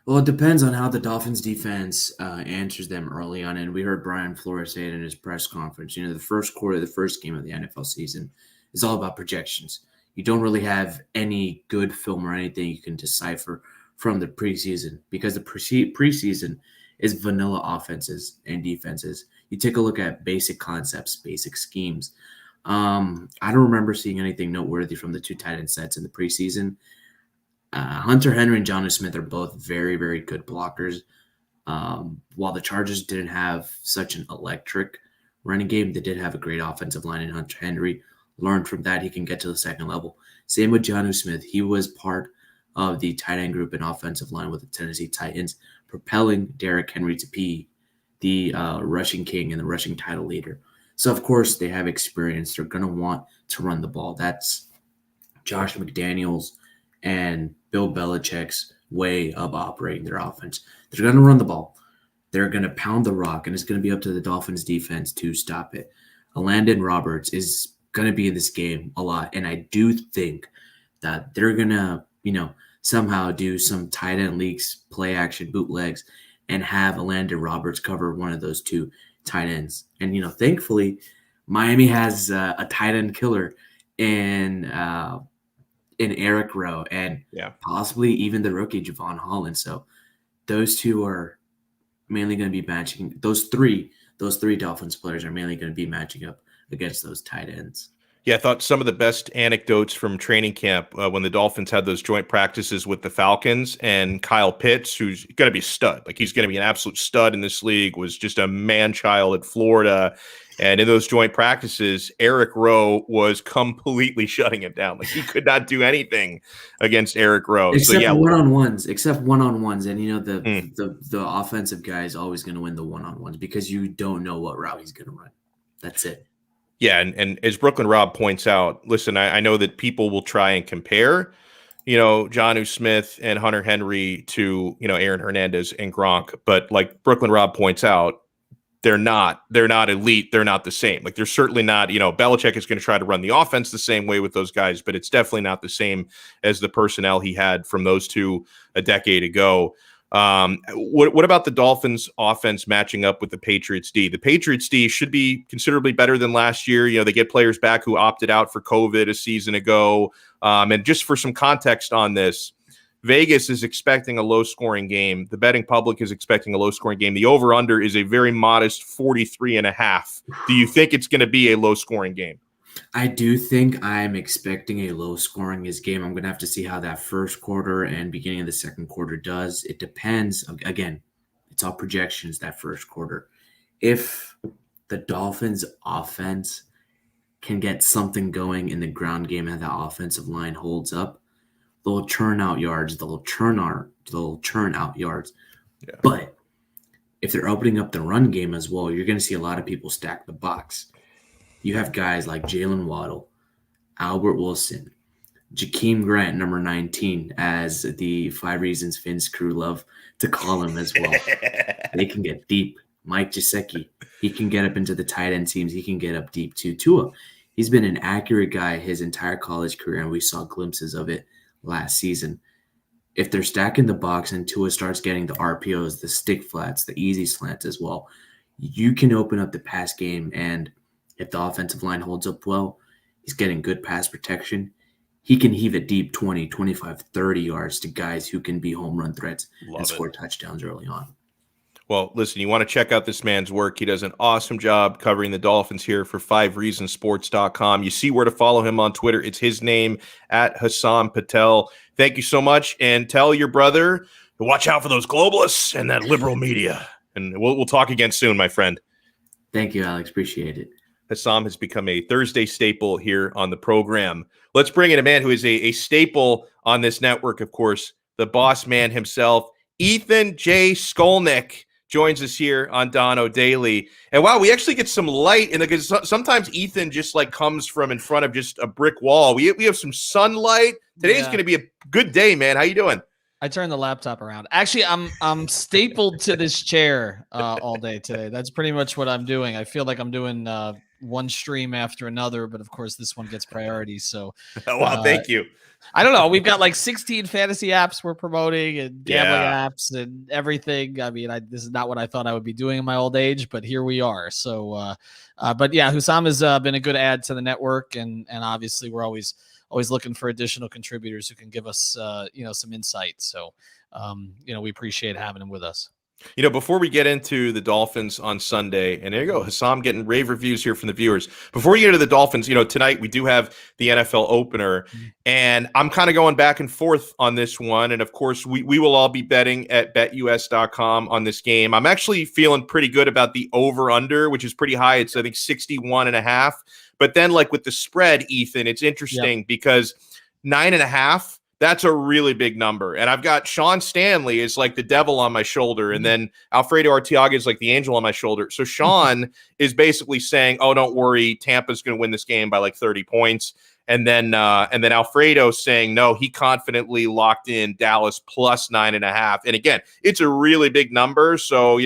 Well, it depends on how the Dolphins defense answers them early on. And we heard Brian Flores say it in his press conference. The first quarter, the first game of the NFL season is all about projections. You don't really have any good film or anything you can decipher from the preseason because the preseason is vanilla offenses and defenses. You take a look at basic concepts, basic schemes. I don't remember seeing anything noteworthy from the 2 tight end sets in the preseason. Hunter Henry and Jonnu Smith are both very, very good blockers. While the Chargers didn't have such an electric running game, they did have a great offensive line in Hunter Henry. Learned from that, he can get to the second level. Same with Jonnu Smith. He was part of the tight end group and offensive line with the Tennessee Titans, propelling Derrick Henry to be the rushing king and the rushing title leader. So, of course, they have experience. They're going to want to run the ball. That's Josh McDaniels and Bill Belichick's way of operating their offense. They're going to run the ball. They're going to pound the rock, and it's going to be up to the Dolphins defense to stop it. Landon Roberts is going to be in this game a lot, and I do think that they're going to, somehow do some tight end leaks, play action, bootlegs, and have Landon Roberts cover one of those 2 tight ends. And, thankfully, Miami has a tight end killer in Eric Rowe and possibly even the rookie Javon Holland. So those 2 are mainly going to be matching. Those three Dolphins players are mainly going to be matching up against those tight ends. Yeah, I thought some of the best anecdotes from training camp when the Dolphins had those joint practices with the Falcons, and Kyle Pitts, who's going to be a stud. Like, he's going to be an absolute stud in this league, was just a man-child at Florida. And in those joint practices, Eric Rowe was completely shutting it down. Like, he could not do anything against Eric Rowe. Except one-on-ones. And, the offensive guy is always going to win the one-on-ones because you don't know what route he's going to run. That's it. Yeah, and as Brooklyn Rob points out, listen, I know that people will try and compare, Jonnu Smith and Hunter Henry to, Aaron Hernandez and Gronk. But like Brooklyn Rob points out, they're not elite. They're not the same. Like, they're certainly not, Belichick is going to try to run the offense the same way with those guys, but it's definitely not the same as the personnel he had from those 2 a decade ago. What about the Dolphins offense matching up with the Patriots D? The Patriots D should be considerably better than last year. They get players back who opted out for COVID a season ago. And just for some context on this, Vegas is expecting a low-scoring game. The betting public is expecting a low-scoring game. The over-under is a very modest 43.5. Do you think it's going to be a low-scoring game? I do think I'm expecting a low-scoring game. I'm going to have to see how that first quarter and beginning of the second quarter does. It depends. Again, it's all projections, that first quarter. If the Dolphins' offense can get something going in the ground game and the offensive line holds up, they'll churn out yards. They'll churn out yards. Yeah. But if they're opening up the run game as well, you're going to see a lot of people stack the box. You have guys like Jalen Waddle, Albert Wilson, Jakeem Grant, number 19, as the 5 Reasons Finn's crew love to call him as well. They can get deep. Mike Gesicki, he can get up into the tight end teams. He can get up deep too. Tua, He's been an accurate guy his entire college career, and we saw glimpses of it last season. If they're stacking the box and Tua starts getting the RPOs, the stick flats, the easy slants as well, you can open up the pass game. And if the offensive line holds up well, he's getting good pass protection. He can heave it deep 20, 25, 30 yards to guys who can be home run threats and score touchdowns early on. Well, listen, you want to check out this man's work. He does an awesome job covering the Dolphins here for 5reasonsports.com. You see where to follow him on Twitter. It's his name, at Hassam Patel. Thank you so much. And tell your brother to watch out for those globalists and that liberal media. And we'll talk again soon, my friend. Thank you, Alex. Appreciate it. Hassam has become a Thursday staple here on the program. Let's bring in a man who is a staple on this network, of course, the boss man himself, Ethan J. Skolnick. Joins us here on Donno Daily. And wow, we actually get some light in because sometimes Ethan just like comes from in front of just a brick wall. We have some sunlight. Today's going to be a good day, man. How you doing? I turned the laptop around. Actually, I'm stapled to this chair all day today. That's pretty much what I'm doing. I feel like I'm doing one stream after another, but of course this one gets priority. So well, thank you. I don't know. We've got like 16 fantasy apps we're promoting and gambling apps and everything. I mean, this is not what I thought I would be doing in my old age, but here we are. So, but yeah, Hussam has been a good add to the network, and obviously we're always looking for additional contributors who can give us, some insight. So, we appreciate having him with us. Before we get into the Dolphins on Sunday, and there you go, Hussam getting rave reviews here from the viewers. Before we get into the Dolphins, tonight we do have the NFL opener, and I'm kind of going back and forth on this one. And of course, we will all be betting at betus.com on this game. I'm actually feeling pretty good about the over-under, which is pretty high. It's, I think, 61.5. But then, like with the spread, Ethan, it's interesting because 9.5. That's a really big number. And I've got Sean Stanley is like the devil on my shoulder. And then Alfredo Arteaga is like the angel on my shoulder. So Sean is basically saying, oh, don't worry, Tampa's going to win this game by like 30 points. And then Alfredo saying, no, he confidently locked in Dallas plus 9.5. And again, it's a really big number. So,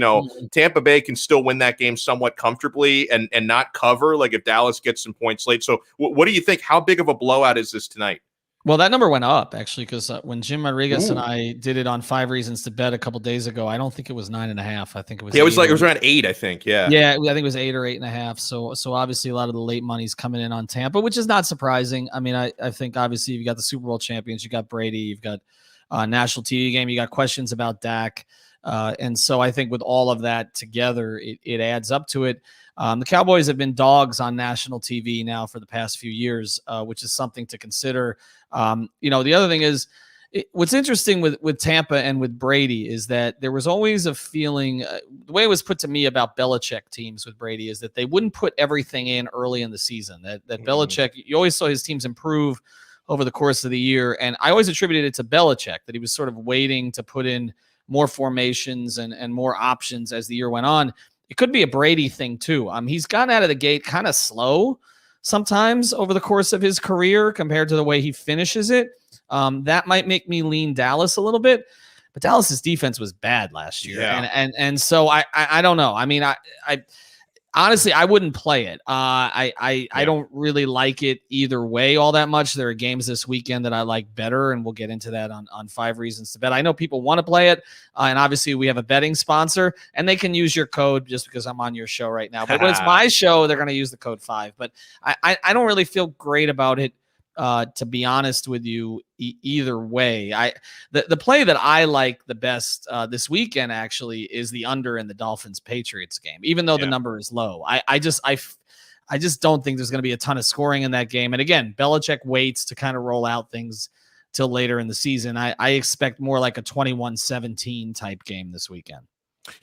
Tampa Bay can still win that game somewhat comfortably and not cover, like if Dallas gets some points late. So what do you think? How big of a blowout is this tonight? Well, that number went up actually because when Jim Rodriguez and I did it on 5 Reasons to Bet a couple days ago, I don't think it was 9.5. I think it was. Yeah, it was around 8. I think. Yeah, I think it was 8 or 8.5. So obviously a lot of the late money's coming in on Tampa, which is not surprising. I mean, I think obviously you got the Super Bowl champions, you got Brady, you've got national TV game, you got questions about Dak, and so I think with all of that together, it adds up to it. The Cowboys have been dogs on national TV now for the past few years, which is something to consider. The other thing is what's interesting with Tampa and with Brady is that there was always a feeling, the way it was put to me about Belichick teams with Brady is that they wouldn't put everything in early in the season, that Belichick, you always saw his teams improve over the course of the year. And I always attributed it to Belichick, that he was sort of waiting to put in more formations and more options as the year went on. It could be a Brady thing too. He's gotten out of the gate kind of slow sometimes over the course of his career compared to the way he finishes it. That might make me lean Dallas a little bit, but Dallas's defense was bad last year. Yeah. And so I don't know. I mean, I honestly, I wouldn't play it. I don't really like it either way all that much. There are games this weekend that I like better, and we'll get into that on 5 Reasons to Bet. I know people want to play it, and obviously we have a betting sponsor, and they can use your code just because I'm on your show right now. But when it's my show, they're going to use the code 5. But I don't really feel great about it, to be honest with you, either way. The play that I like the best this weekend actually is the under in the Dolphins-Patriots game, even though the number is low. I just don't think there's going to be a ton of scoring in that game. And again, Belichick waits to kind of roll out things till later in the season. I expect more like a 21-17 type game this weekend.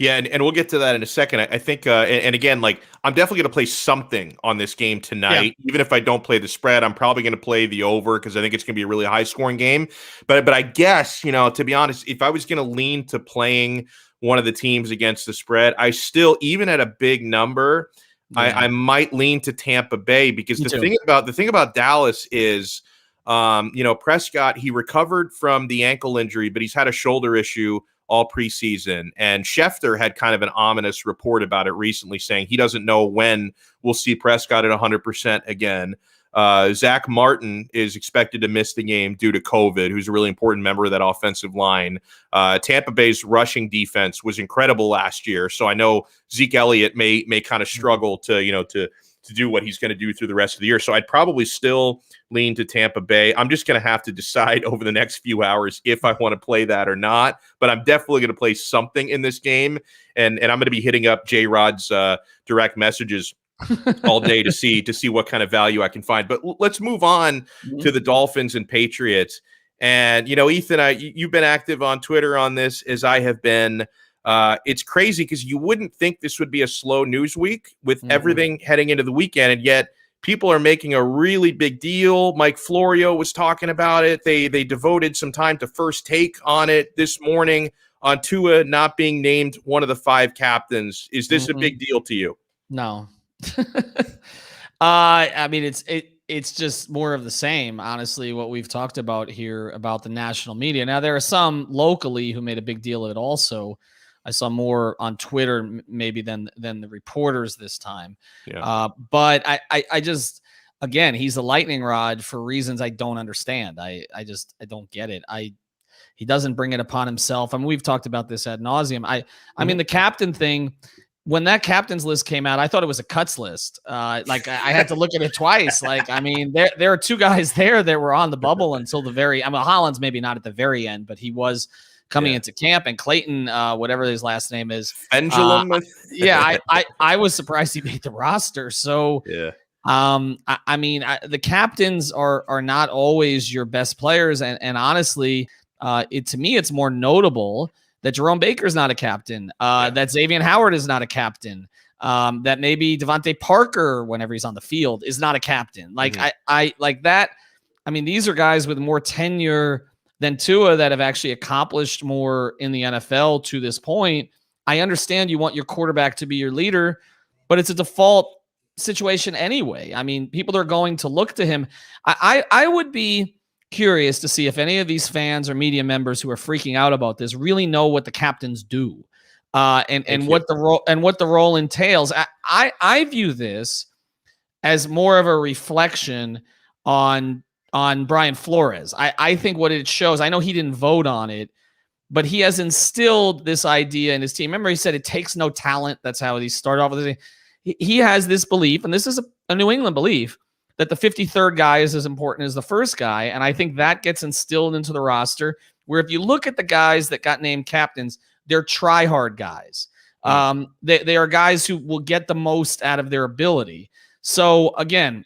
Yeah, and we'll get to that in a second. I think, and again, like I'm definitely going to play something on this game tonight. Yeah. Even if I don't play the spread, I'm probably going to play the over because I think it's going to be a really high-scoring game. But I guess, to be honest, if I was going to lean to playing one of the teams against the spread, I still, even at a big number, I might lean to Tampa Bay because the thing about Dallas is, Prescott, he recovered from the ankle injury, but he's had a shoulder issue all preseason. And Schefter had kind of an ominous report about it recently, saying he doesn't know when we'll see Prescott at 100% again. Zach Martin is expected to miss the game due to COVID, who's a really important member of that offensive line. Tampa Bay's rushing defense was incredible last year, so I know Zeke Elliott may kind of struggle to do what he's going to do through the rest of the year. So I'd probably still lean to Tampa Bay. I'm just going to have to decide over the next few hours if I want to play that or not, but I'm definitely going to play something in this game, and I'm going to be hitting up J-Rod's direct messages all day to see what kind of value I can find. But let's move on to the Dolphins and Patriots. And, Ethan, you've been active on Twitter on this as I have been. It's crazy because you wouldn't think this would be a slow news week with everything heading into the weekend, and yet people are making a really big deal. Mike Florio was talking about it. They devoted some time to First Take on it this morning on Tua not being named one of the 5 captains. Is this a big deal to you? No. I mean, it's just more of the same, honestly, what we've talked about here about the national media. Now, there are some locally who made a big deal of it also. I saw more on Twitter maybe than the reporters this time. Yeah. But I just, again, he's a lightning rod for reasons I don't understand. I don't get it. He doesn't bring it upon himself. I mean, we've talked about this ad nauseum. I mean, the captain thing, when that captain's list came out, I thought it was a cuts list. I had to look at it twice. I mean, there are 2 guys there that were on the bubble until the very, Holland's maybe not at the very end, but he was coming into camp, and Clayton, whatever his last name is. Pendulum. I was surprised he made the roster. So, yeah. I mean, the captains are not always your best players. And honestly, to me, it's more notable that Jerome Baker's not a captain, that Xavier Howard is not a captain, that maybe Devontae Parker, whenever he's on the field, is not a captain. I like that. I mean, these are guys with more tenure than Tua that have actually accomplished more in the NFL to this point. I understand you want your quarterback to be your leader, but it's a default situation anyway. I mean, people are going to look to him. I would be curious to see if any of these fans or media members who are freaking out about this really know what the captains do, and what the role entails. I view this as more of a reflection on Brian Flores. I think what it shows, I know he didn't vote on it, but he has instilled this idea in his team. Remember, he said it takes no talent. That's how he started off with it. He has this belief, and this is a New England belief, that the 53rd guy is as important as the first guy. And I think that gets instilled into the roster, where if you look at the guys that got named captains, they're try-hard guys. They are guys who will get the most out of their ability. So again,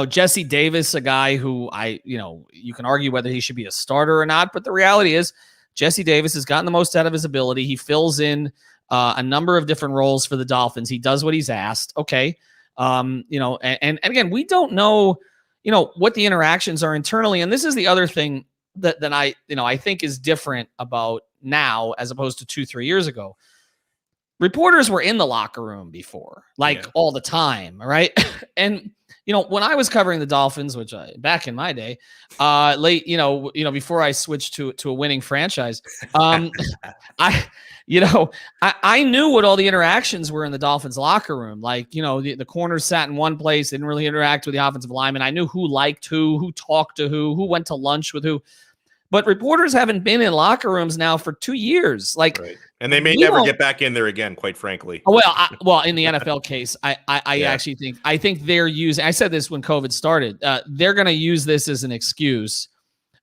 Jesse Davis, a guy who you can argue whether he should be a starter or not, but the reality is Jesse Davis has gotten the most out of his ability. He fills in a number of different roles for the Dolphins. He does what he's asked. Okay. And again, we don't know, what the interactions are internally. And this is the other thing that I think is different about now as opposed to 2-3 years ago. Reporters were in the locker room before, all the time. Right. And, when I was covering the Dolphins, which back in my day, before I switched to a winning franchise, I knew what all the interactions were in the Dolphins locker room. The corners sat in one place, they didn't really interact with the offensive linemen. I knew who liked who talked to who went to lunch with who. But reporters haven't been in locker rooms now for 2 years. Right. And they may never get back in there again, quite frankly. Well, in the NFL case, I actually think they're using. I said this when COVID started. They're going to use this as an excuse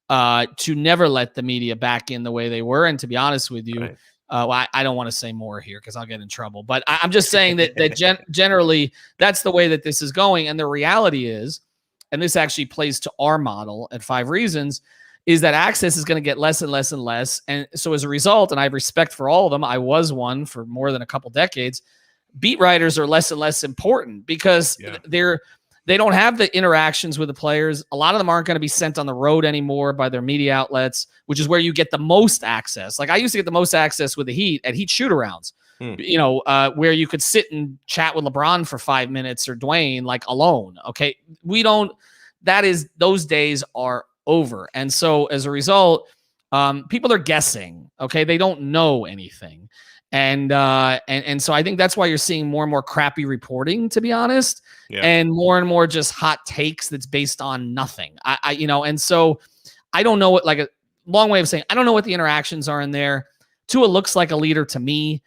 to never let the media back in the way they were. And to be honest with you, I don't want to say more here because I'll get in trouble. But I'm just saying that generally that's the way that this is going. And the reality is, and this actually plays to our model at 5 Reasons, is that access is going to get less and less and less. And so as a result, and I have respect for all of them, I was one for more than a couple decades, beat writers are less and less important because they don't have the interactions with the players. A lot of them aren't going to be sent on the road anymore by their media outlets, which is where you get the most access. Like I used to get the most access with the Heat at Heat shoot-arounds, where you could sit and chat with LeBron for 5 minutes or Dwayne alone. Okay. Those days are over. And so as a result, people are guessing. Okay, they don't know anything, and so I think that's why you're seeing more and more crappy reporting, to be honest, and more just hot takes that's based on nothing. And so I don't know what, like a long way of saying, I don't know what the interactions are in there. Tua looks like a leader to me.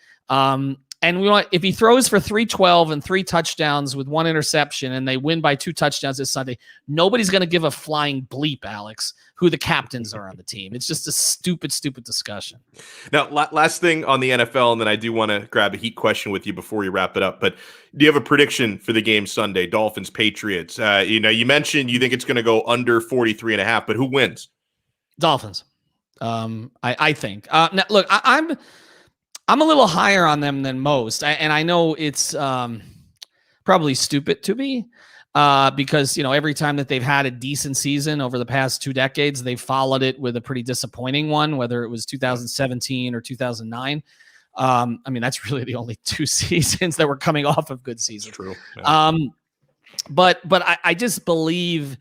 And if he throws for 312 and 3 touchdowns with 1 interception and they win by 2 touchdowns this Sunday, nobody's going to give a flying bleep, Alex, who the captains are on the team. It's just a stupid discussion. Now, last thing on the NFL, and then I do want to grab a heat question with you before you wrap it up. But do you have a prediction for the game Sunday, Dolphins, Patriots? You mentioned you think it's going to go under 43.5, but who wins? Dolphins. I think. Now, look, I'm a little higher on them than most, and I know it's probably stupid to be, because every time that they've had a decent season over the past 2 decades, they've followed it with a pretty disappointing one, whether it was 2017 or 2009. That's really the only 2 seasons that were coming off of good seasons. True. Yeah. But I just believe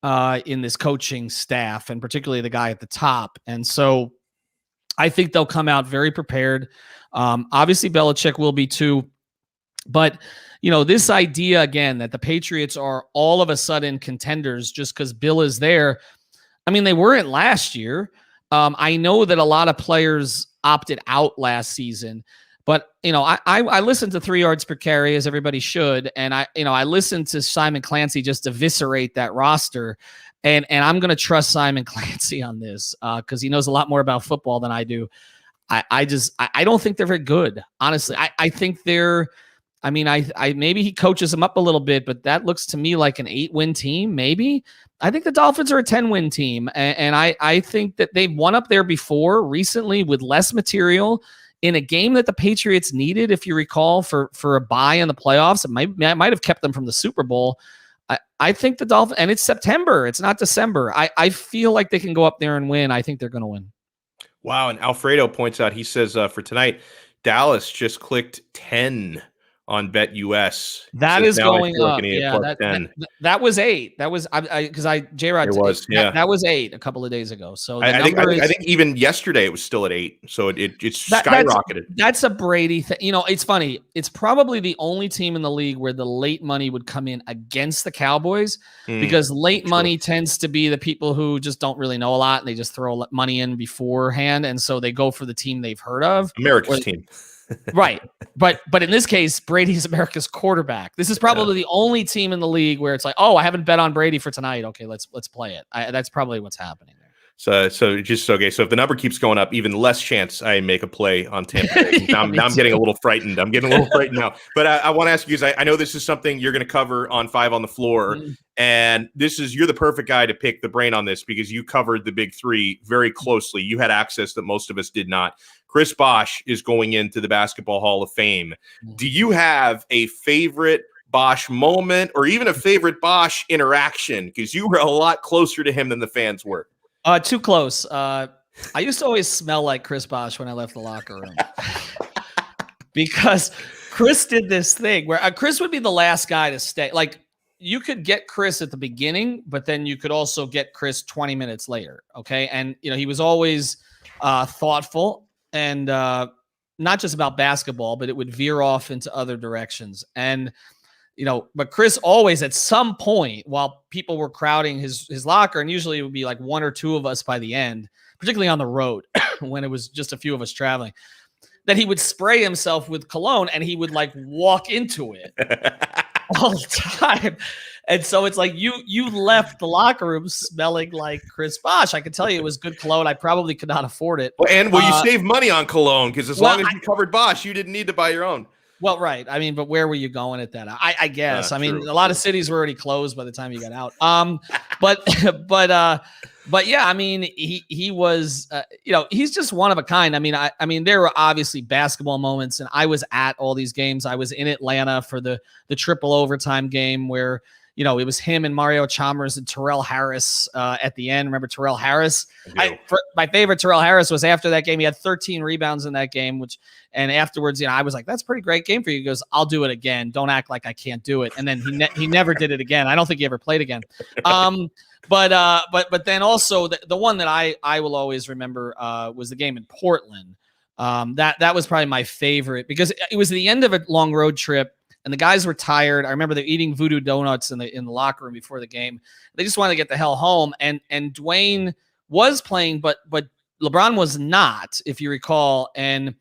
in this coaching staff, and particularly the guy at the top, and so I think they'll come out very prepared. Obviously, Belichick will be too. But, this idea, again, that the Patriots are all of a sudden contenders just because Bill is there. They weren't last year. I know that a lot of players opted out last season. But, I listened to 3 yards per carry, as everybody should. And, I listened to Simon Clancy just eviscerate that roster. And I'm going to trust Simon Clancy on this because he knows a lot more about football than I do. I don't think they're very good, honestly. I think they're, maybe he coaches them up a little bit, but that looks to me like an 8-win team, maybe. I think the Dolphins are a 10-win team, and I think that they've won up there before recently with less material in a game that the Patriots needed, if you recall, for a bye in the playoffs. It might have kept them from the Super Bowl. I think the Dolphins, and it's September, it's not December. I feel like they can go up there and win. I think they're going to win. Wow. And Alfredo points out, he says for tonight, Dallas just clicked 10 on BetUS. That is going up. Yeah, that was 8. That was because J-Rod. It was, yeah. That was 8 a couple of days ago. So I think even yesterday it was still at 8. So it's skyrocketed. That's a Brady thing. It's funny. It's probably the only team in the league where the late money would come in against the Cowboys because late money tends to be the people who just don't really know a lot and they just throw money in beforehand, and so they go for the team they've heard of. America's team. Right. But in this case, Brady's America's quarterback. This is probably the only team in the league where it's like, oh, I haven't bet on Brady for tonight. Okay, let's play it. That's probably what's happening there. So just okay. So if the number keeps going up, even less chance I make a play on Tampa Bay. Now I'm getting a little frightened. I'm getting a little frightened now. But I want to ask you, because I know this is something you're going to cover on 5 on the Floor, and you're the perfect guy to pick the brain on this because you covered the big 3 very closely. You had access that most of us did not. Chris Bosh is going into the Basketball Hall of Fame. Do you have a favorite Bosh moment or even a favorite Bosh interaction? Because you were a lot closer to him than the fans were. Too close. I used to always smell like Chris Bosh when I left the locker room because Chris did this thing where Chris would be the last guy to stay. Like, you could get Chris at the beginning, but then you could also get Chris 20 minutes later. Okay. And, he was always thoughtful. And not just about basketball, but it would veer off into other directions. And, but Chris always at some point while people were crowding his locker, and usually it would be like 1 or 2 of us by the end, particularly on the road when it was just a few of us traveling, that he would spray himself with cologne and he would like walk into it all the time. And so it's like you left the locker room smelling like Chris Bosh. I can tell you it was good cologne. I probably could not afford it. Well, and you save money on cologne because as long as you covered Bosh, you didn't need to buy your own. Well, right. But where were you going at that? I guess. A lot of cities were already closed by the time you got out. But yeah, he was, he's just one of a kind. There were obviously basketball moments, and I was at all these games. I was in Atlanta for the triple overtime game where, it was him and Mario Chalmers and Terrell Harris at the end. Remember Terrell Harris? My favorite Terrell Harris was after that game. He had 13 rebounds in that game, and afterwards, I was like, that's a pretty great game for you. He goes, I'll do it again. Don't act like I can't do it. And then he never did it again. I don't think he ever played again. But then also the one that I will always remember was the game in Portland. That was probably my favorite because it was the end of a long road trip and the guys were tired. I remember they're eating voodoo donuts in the locker room before the game. They just wanted to get the hell home. And Dwayne was playing, but LeBron was not, if you recall. And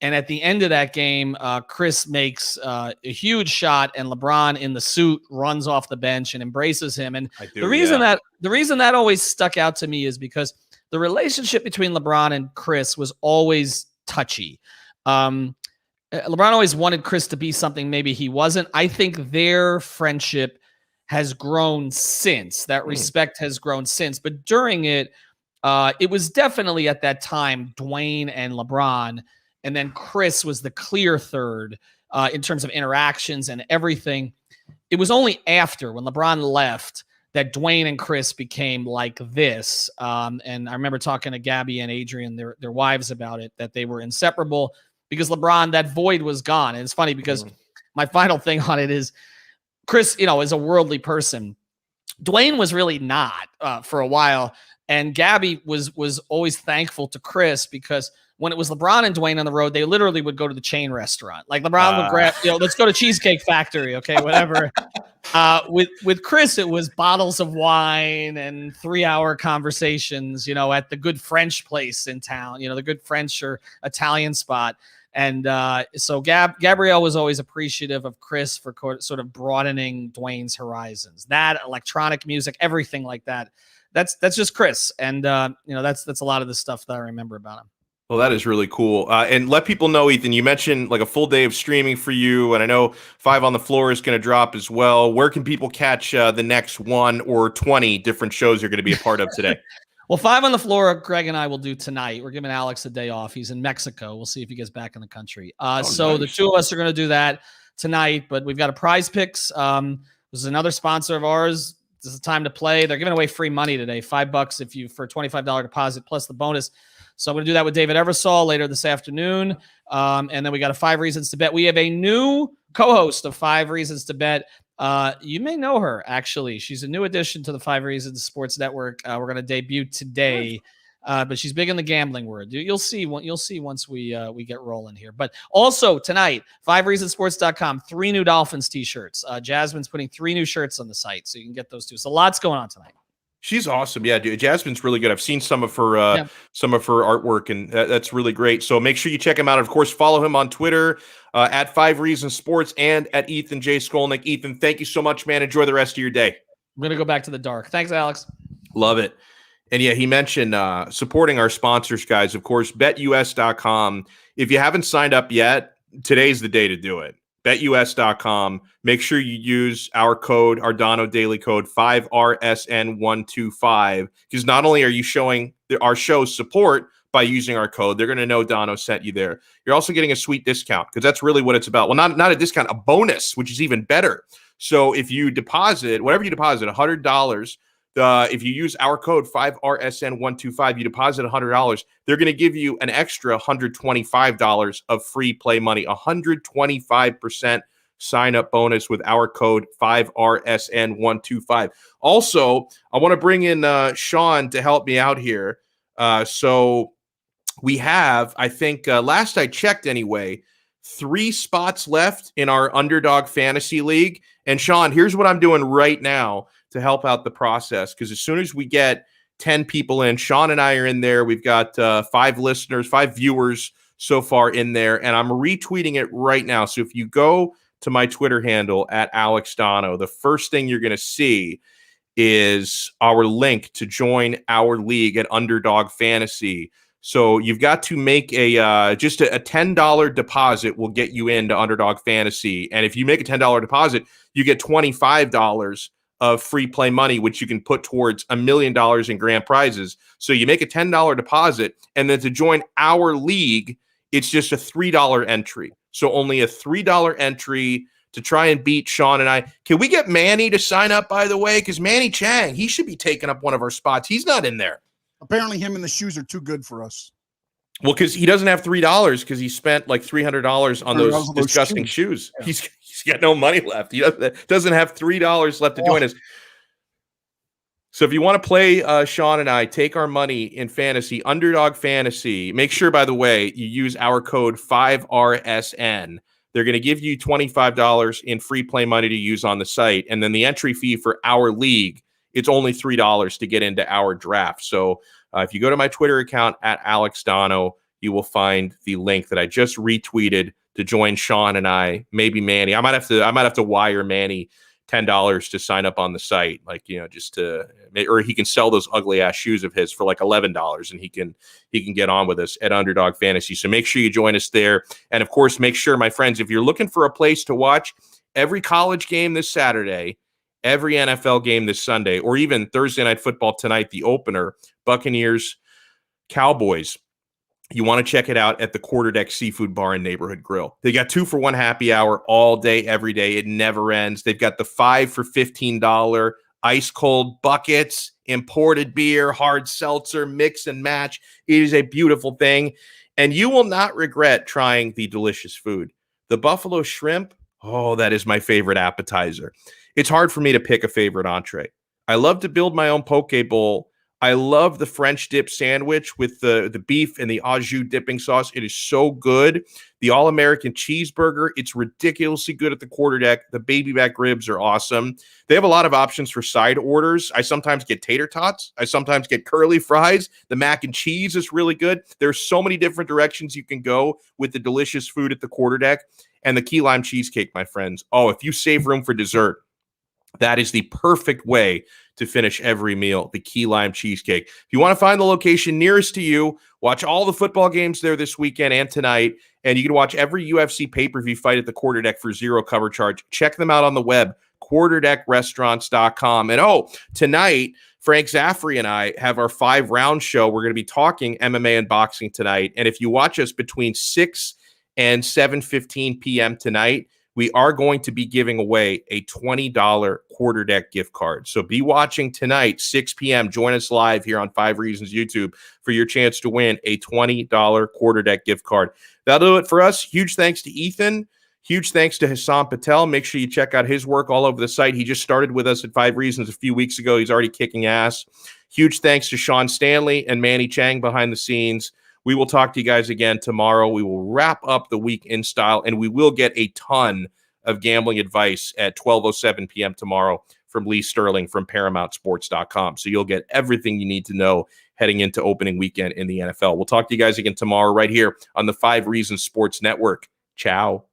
at the end of that game, Chris makes a huge shot, and LeBron in the suit runs off the bench and embraces him. And the reason that always stuck out to me is because the relationship between LeBron and Chris was always touchy. LeBron always wanted Chris to be something maybe he wasn't. I think their friendship has grown since. That respect has grown since. But during it, it was definitely at that time Dwayne and LeBron. And then Chris was the clear third in terms of interactions and everything. It was only after, when LeBron left, that Dwayne and Chris became like this. And I remember talking to Gabby and Adrian, their wives, about it, that they were inseparable because LeBron, that void was gone. And it's funny because my final thing on it is Chris, is a worldly person. Dwayne was really not for a while. And Gabby was always thankful to Chris because when it was LeBron and Dwayne on the road, they literally would go to the chain restaurant. Like LeBron would grab, let's go to Cheesecake Factory, okay, whatever. With Chris, it was bottles of wine and 3-hour conversations, at the good French place in town, the good French or Italian spot. And so Gabrielle was always appreciative of Chris for sort of broadening Dwayne's horizons. That electronic music, everything like that. That's just Chris. And that's a lot of the stuff that I remember about him. Well, that is really cool. And let people know, Ethan, you mentioned like a full day of streaming for you, and I know 5 on the Floor is going to drop as well. Where can people catch the next 1 or 20 different shows you're going to be a part of today? Well, 5 on the Floor, Greg and I will do tonight. We're giving Alex a day off. He's in Mexico. We'll see if he gets back in the country. So nice. The two of us are going to do that tonight, but we've got a Prize Picks. This is another sponsor of ours. This is the time to play. They're giving away free money today, $5 for a $25 deposit plus the bonus. So I'm going to do that with David Eversole later this afternoon. And then we got a 5 Reasons to Bet. We have a new co-host of 5 Reasons to Bet. You may know her, actually. She's a new addition to the 5 Reasons Sports Network. We're going to debut today. But she's big in the gambling world. You'll see once we get rolling here. But also tonight, 5reasonsports.com, 3 new Dolphins t-shirts. Jasmine's putting 3 new shirts on the site, so you can get those too. So lots going on tonight. She's awesome. Yeah, dude. Jasmine's really good. I've seen some of her artwork, and that's really great. So make sure you check him out. Of course, follow him on Twitter at 5 Reasons Sports and at Ethan J. Skolnick. Ethan, thank you so much, man. Enjoy the rest of your day. I'm going to go back to the dark. Thanks, Alex. Love it. And yeah, he mentioned supporting our sponsors, guys. Of course, betus.com. If you haven't signed up yet, today's the day to do it. betus.com. Make sure you use our code, our Donno Daily code, 5RSN125, because not only are you showing our show's support by using our code, they're going to know Donno sent you there. You're also getting a sweet discount, because that's really what it's about. Well, not a discount, a bonus, which is even better. So if you deposit, whatever you deposit, $100, if you use our code 5RSN125, you deposit $100, they're going to give you an extra $125 of free play money, 125% sign-up bonus with our code 5RSN125. Also, I want to bring in Sean to help me out here. So we have, I think, last I checked anyway, 3 spots left in our Underdog Fantasy League. And Sean, here's what I'm doing right now to help out the process, because as soon as we get 10 people in, Sean and I are in there. We've got 5 listeners, 5 viewers so far in there, and I'm retweeting it right now. So if you go to my Twitter handle at Alex Donno, the first thing you're going to see is our link to join our league at Underdog Fantasy. So you've got to make just a $10 deposit will get you into Underdog Fantasy. And if you make a $10 deposit, you get $25 of free play money, which you can put towards $1 million in grand prizes. So you make a $10 deposit, and then to join our league, it's just a $3 entry. So only a $3 entry to try and beat Sean and I. Can we get Manny to sign up, by the way? Because Manny Chang, he should be taking up one of our spots. He's not in there. Apparently him and the shoes are too good for us. Well, because he doesn't have $3 because he spent like $300 on those disgusting shoes. Yeah. He's got no money left. He doesn't have $3 left to join us. So if you want to play Sean and I, take our money in fantasy, Underdog Fantasy. Make sure, by the way, you use our code 5RSN. They're going to give you $25 in free play money to use on the site. And then the entry fee for our league, it's only $3 to get into our draft. So if you go to my Twitter account at Alex Donno, you will find the link that I just retweeted to join Sean and I, maybe Manny. I might have to wire Manny $10 to sign up on the site, like, just to, or he can sell those ugly ass shoes of his for like $11 and he can get on with us at Underdog Fantasy. So make sure you join us there. And of course, make sure, my friends, if you're looking for a place to watch every college game this Saturday, every NFL game this Sunday, or even Thursday Night Football tonight, the opener, Buccaneers, Cowboys, you want to check it out at the Quarterdeck Seafood Bar and Neighborhood Grill. They got 2-for-1 happy hour all day, every day. It never ends. They've got the 5 for $15 ice cold buckets, imported beer, hard seltzer, mix and match. It is a beautiful thing. And you will not regret trying the delicious food. The buffalo shrimp, oh, that is my favorite appetizer. It's hard for me to pick a favorite entree. I love to build my own poke bowl. I love the French dip sandwich with the beef and the au jus dipping sauce. It is so good. The all-American cheeseburger, it's ridiculously good at the Quarterdeck. The baby back ribs are awesome. They have a lot of options for side orders. I sometimes get tater tots. I sometimes get curly fries. The mac and cheese is really good. There's so many different directions you can go with the delicious food at the Quarterdeck. And the key lime cheesecake, my friends. Oh, if you save room for dessert, that is the perfect way to finish every meal, the key lime cheesecake. If you want to find the location nearest to you, watch all the football games there this weekend and tonight, and you can watch every UFC pay-per-view fight at the Quarterdeck for zero cover charge. Check them out on the web, quarterdeckrestaurants.com. And tonight, Frank Zaffrey and I have our 5-round show. We're going to be talking MMA and boxing tonight. And if you watch us between 6 and 7:15 p.m. tonight, we are going to be giving away a $20 Quarterdeck gift card. So be watching tonight, 6 p.m. Join us live here on 5 Reasons YouTube for your chance to win a $20 Quarterdeck gift card. That'll do it for us. Huge thanks to Ethan. Huge thanks to Hassam Patel. Make sure you check out his work all over the site. He just started with us at 5 Reasons a few weeks ago. He's already kicking ass. Huge thanks to Sean Stanley and Manny Chang behind the scenes. We will talk to you guys again tomorrow. We will wrap up the week in style, and we will get a ton of gambling advice at 12:07 p.m. tomorrow from Lee Sterling from ParamountSports.com. So you'll get everything you need to know heading into opening weekend in the NFL. We'll talk to you guys again tomorrow right here on the 5 Reasons Sports Network. Ciao.